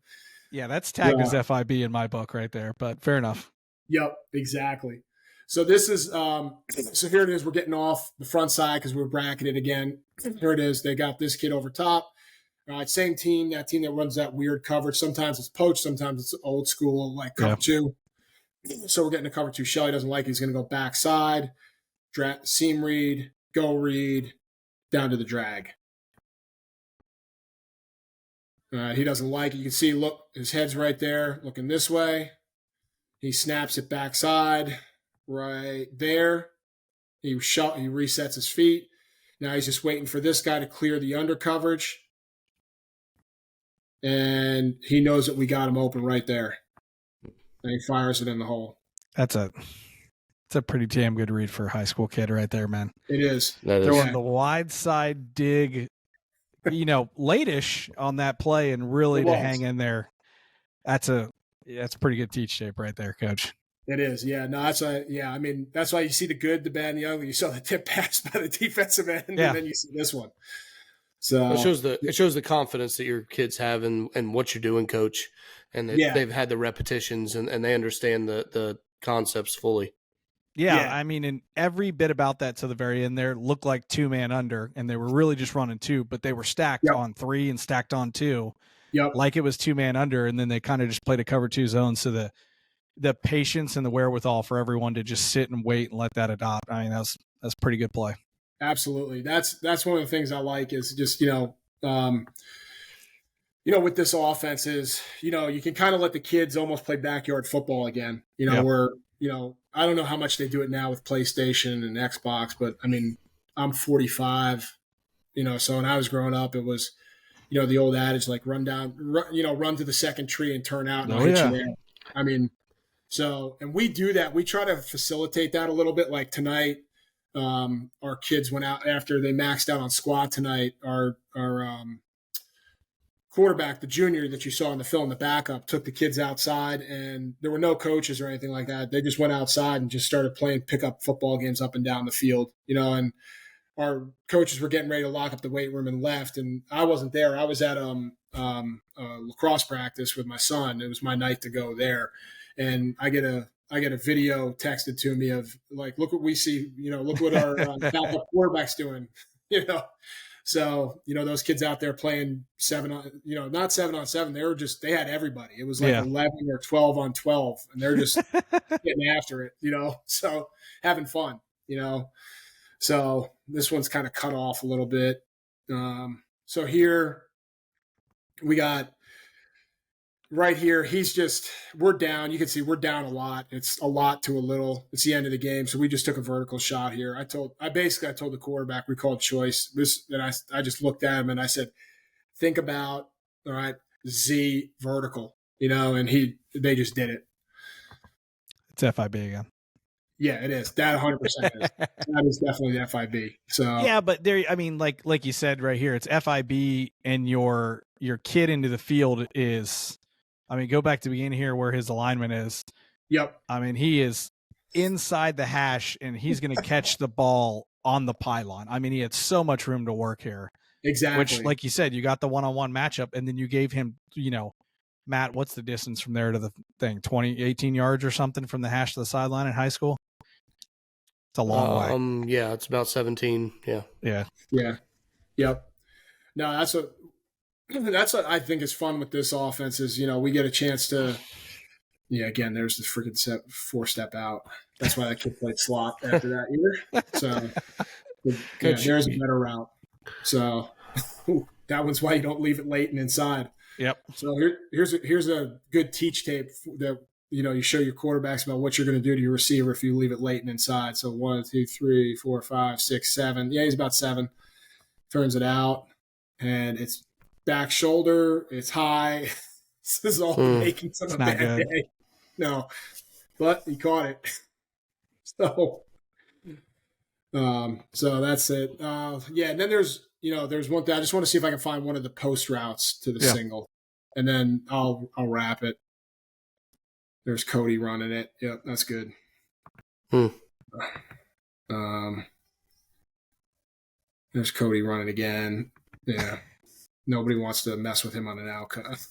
Yeah, that's tagged as FIB in my book right there, but fair enough. Yep, exactly. So this is so here it is. We're getting off the front side because we're bracketed again. Here it is. They got this kid over top. Same team, that team that runs that weird coverage. Sometimes it's poach, sometimes it's old school, like cover 2. So we're getting a cover 2 shell. He doesn't like it. He's going to go backside, seam read, go read, down to the drag. He doesn't like it. You can see, look, his head's right there, looking this way. He snaps it backside, right there. He resets his feet. Now he's just waiting for this guy to clear the under coverage. And he knows that we got him open right there. And he fires it in the hole. It's a pretty damn good read for a high school kid right there, man. It is. Throwing the wide side dig, late-ish on that play and really to hang in there. That's pretty good teach tape right there, Coach. It is. Yeah. No, that's that's why you see the good, the bad, and the ugly. You saw the tip pass by the defensive end, and then you see this one. So it shows the confidence that your kids have in what you're doing, Coach, and that they've had the repetitions and they understand the concepts fully. Yeah, I mean, and every bit about that to the very end there looked like 2-man under, and they were really just running 2, but they were stacked on 3 and stacked on 2, like it was 2-man under, and then they kind of just played a cover 2 zone. So the patience and the wherewithal for everyone to just sit and wait and let that adopt. I mean, that's pretty good play. Absolutely. That's one of the things I like is just, with this offense is, you can kind of let the kids almost play backyard football again, where, I don't know how much they do it now with PlayStation and Xbox, but I mean, I'm 45, so when I was growing up, it was, the old adage, like run to the second tree and turn out and I'll hit you there. I mean, and we do that. We try to facilitate that a little bit. Like tonight, our kids went out after they maxed out on squat tonight. Our quarterback, the junior that you saw in the film, the backup, took the kids outside, and there were no coaches or anything like that. They just went outside and just started playing pickup football games up and down the field, and our coaches were getting ready to lock up the weight room and left. And I wasn't there. I was at lacrosse practice with my son. It was my night to go there. And I get a video texted to me of like, look what we see, look what our backup quarterback's doing, So, those kids out there playing not 7-on-7. They had everybody. It was like 11 or 12 on 12, and they're just getting after it, so having fun, So this one's kind of cut off a little bit. So here we got right here, we're down. You can see we're down a lot. It's a lot to a little. It's the end of the game. So we just took a vertical shot here. I told the quarterback, we called choice. And I just looked at him and I said, think about, all right, Z vertical, and they just did it. It's FIB again. Yeah, it is. That 100% is. That is definitely the FIB. So yeah, but there, I mean, like you said right here, it's FIB, and your kid into the field is, I mean, go back to the beginning here where his alignment is. Yep. I mean, he is inside the hash, and he's going to catch the ball on the pylon. I mean, he had so much room to work here. Exactly. Which, like you said, you got the one-on-one matchup, and then you gave him, Matt, what's the distance from there to the thing? 18 yards or something from the hash to the sideline in high school? It's a long way. Yeah, it's about 17. Yeah. Yeah. Yep. No, that's what I think is fun with this offense is, we get a chance to, again, there's the freaking 4-step out. That's why that kid played slot after that year. So there's a better route. So that one's why you don't leave it late and inside. Yep. So here's a good teach tape that, you show your quarterbacks about what you're going to do to your receiver if you leave it late and inside. So 1, 2, 3, 4, 5, 6, 7. Yeah, he's about 7. Turns it out, and it's back shoulder. It's high. This is all making some bad good. Day. No, but he caught it. So, So that's it. Yeah, and then there's one thing. I just want to see if I can find one of the post routes to the single, and then I'll wrap it. There's Cody running it. Yep, that's good. There's Cody running again. Yeah. Nobody wants to mess with him on an outcut.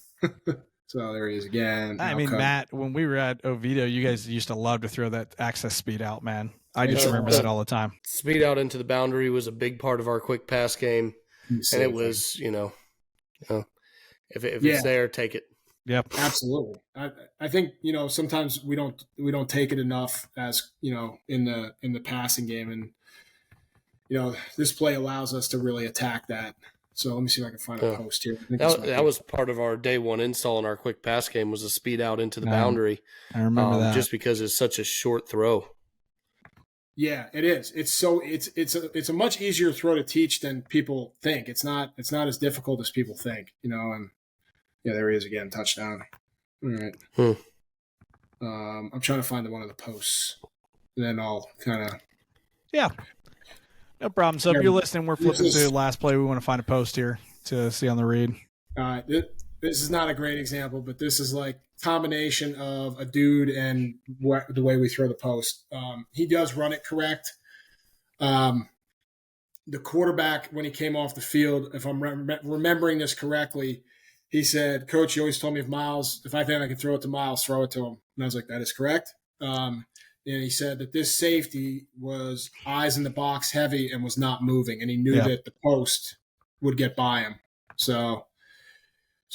So there he is again. I mean, Matt, when we were at Oviedo, you guys used to love to throw that access speed out, man. I just remember that all the time. Speed out into the boundary was a big part of our quick pass game. And it was, if it's there, take it. Yep. Absolutely. I think, sometimes we don't take it enough as, in the passing game. And, this play allows us to really attack that. So let me see if I can find a post here. That was part of our day one install in our quick pass game, was a speed out into the boundary. I remember that. Just because it's such a short throw. Yeah, it is. It's a much easier throw to teach than people think. It's not as difficult as people think, and yeah, there he is again, touchdown. All right. I'm trying to find one of the posts. And then I'll kind of no problem. So if you're listening, we're flipping through the last play. We want to find a post here to see on the read. This is not a great example, but this is like combination of a dude and the way we throw the post. He does run it correct. The quarterback, when he came off the field, if I'm remembering this correctly, he said, "Coach, you always told me if I think I can throw it to Miles, throw it to him." And I was like, "That is correct." And he said that this safety was eyes in the box heavy and was not moving. And he knew that the post would get by him. So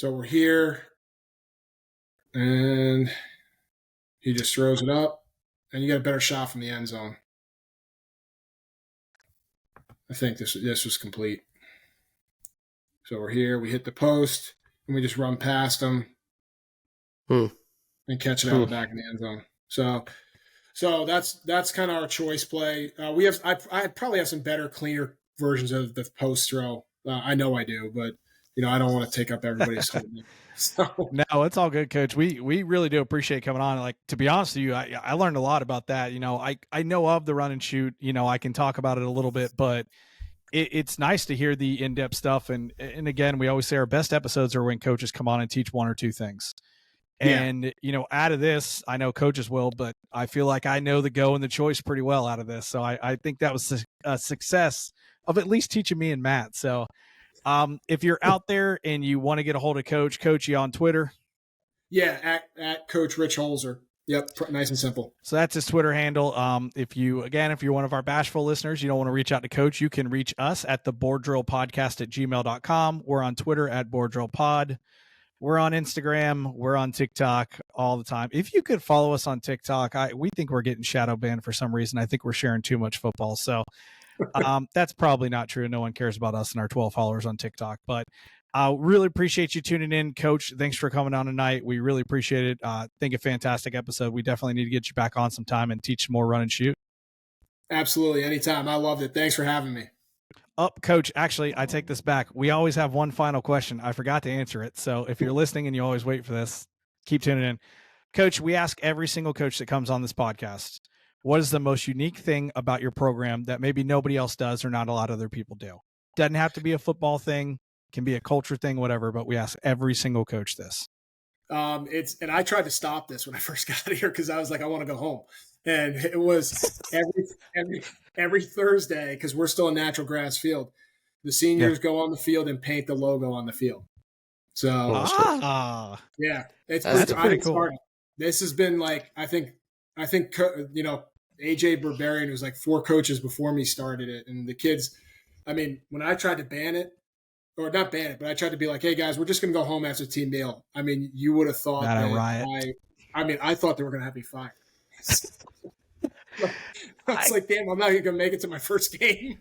we're here. And he just throws it up. And you get a better shot from the end zone. I think this was complete. So we're here. We hit the post. And we just run past him. And catch it out of the back of the end zone. So that's kind of our choice play. I probably have some better, cleaner versions of the post throw. I know I do, but I don't want to take up everybody's time. So. No, it's all good, Coach. We really do appreciate coming on. Like, to be honest with you, I learned a lot about that. I know of the run and shoot. I can talk about it a little bit, but it's nice to hear the in-depth stuff. And again, we always say our best episodes are when coaches come on and teach one or two things. And, out of this, I know coaches will, but I feel like I know the go and the choice pretty well out of this. So I think that was a success of at least teaching me and Matt. So if you're out there and you want to get a hold of Coach, you on Twitter? Yeah, at Coach Rich Holzer. Yep, nice and simple. So that's his Twitter handle. If you're one of our bashful listeners, you don't want to reach out to Coach, you can reach us at the boarddrillpodcast@gmail.com. We're on Twitter at boarddrillpod. We're on Instagram. We're on TikTok all the time. If you could follow us on TikTok, we think we're getting shadow banned for some reason. I think we're sharing too much football. So that's probably not true. No one cares about us and our 12 followers on TikTok. But I really appreciate you tuning in, Coach. Thanks for coming on tonight. We really appreciate it. Think a fantastic episode. We definitely need to get you back on sometime and teach more run and shoot. Absolutely. Anytime. I loved it. Thanks for having me. Coach, actually, I take this back. We always have one final question. I forgot to answer it. So if you're listening and you always wait for this, keep tuning in. Coach, we ask every single coach that comes on this podcast, what is the most unique thing about your program that maybe nobody else does or not a lot of other people do? Doesn't have to be a football thing, can be a culture thing, whatever, but we ask every single coach this. And I tried to stop this when I first got here because I was like, I want to go home. And it was every Thursday, because we're still a natural grass field, the seniors go on the field and paint the logo on the field. So yeah, that's pretty cool. Smart. This has been like, I think AJ Berberian, who's like 4 coaches before me, started it, and the kids. I mean, when I tried to ban it, or not ban it, but I tried to be like, hey guys, we're just going to go home after team meal. I mean, you would have thought that a riot. I thought they were going to have me fired. It's like, damn, I'm not even going to make it to my first game.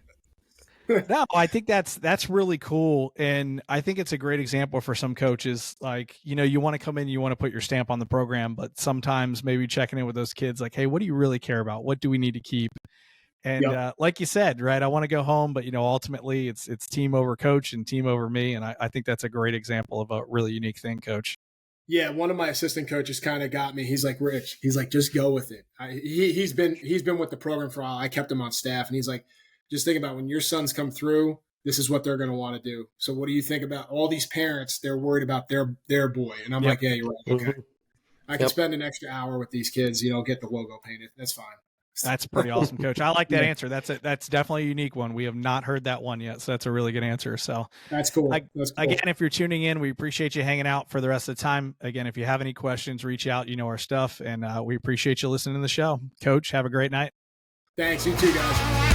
No, I think that's really cool. And I think it's a great example for some coaches. Like, you want to come in, you want to put your stamp on the program, but sometimes maybe checking in with those kids, like, hey, what do you really care about? What do we need to keep? And like you said, right, I want to go home, but, ultimately it's team over coach and team over me. And I think that's a great example of a really unique thing, Coach. Yeah, one of my assistant coaches kind of got me. He's like, Rich, he's like, just go with it. He's been with the program for a while. I kept him on staff, and he's like, just think about when your sons come through, this is what they're going to want to do. So what do you think about all these parents? They're worried about their boy, and I'm like, yeah, you're right. Okay, I can spend an extra hour with these kids. Get the logo painted. That's fine. That's pretty awesome, Coach. I like that answer. That's definitely a unique one. We have not heard that one yet, so that's a really good answer. So that's cool. That's cool. Again, if you're tuning in, we appreciate you hanging out for the rest of the time. Again, if you have any questions, reach out. You know our stuff, and we appreciate you listening to the show. Coach, have a great night. Thanks. You too, guys.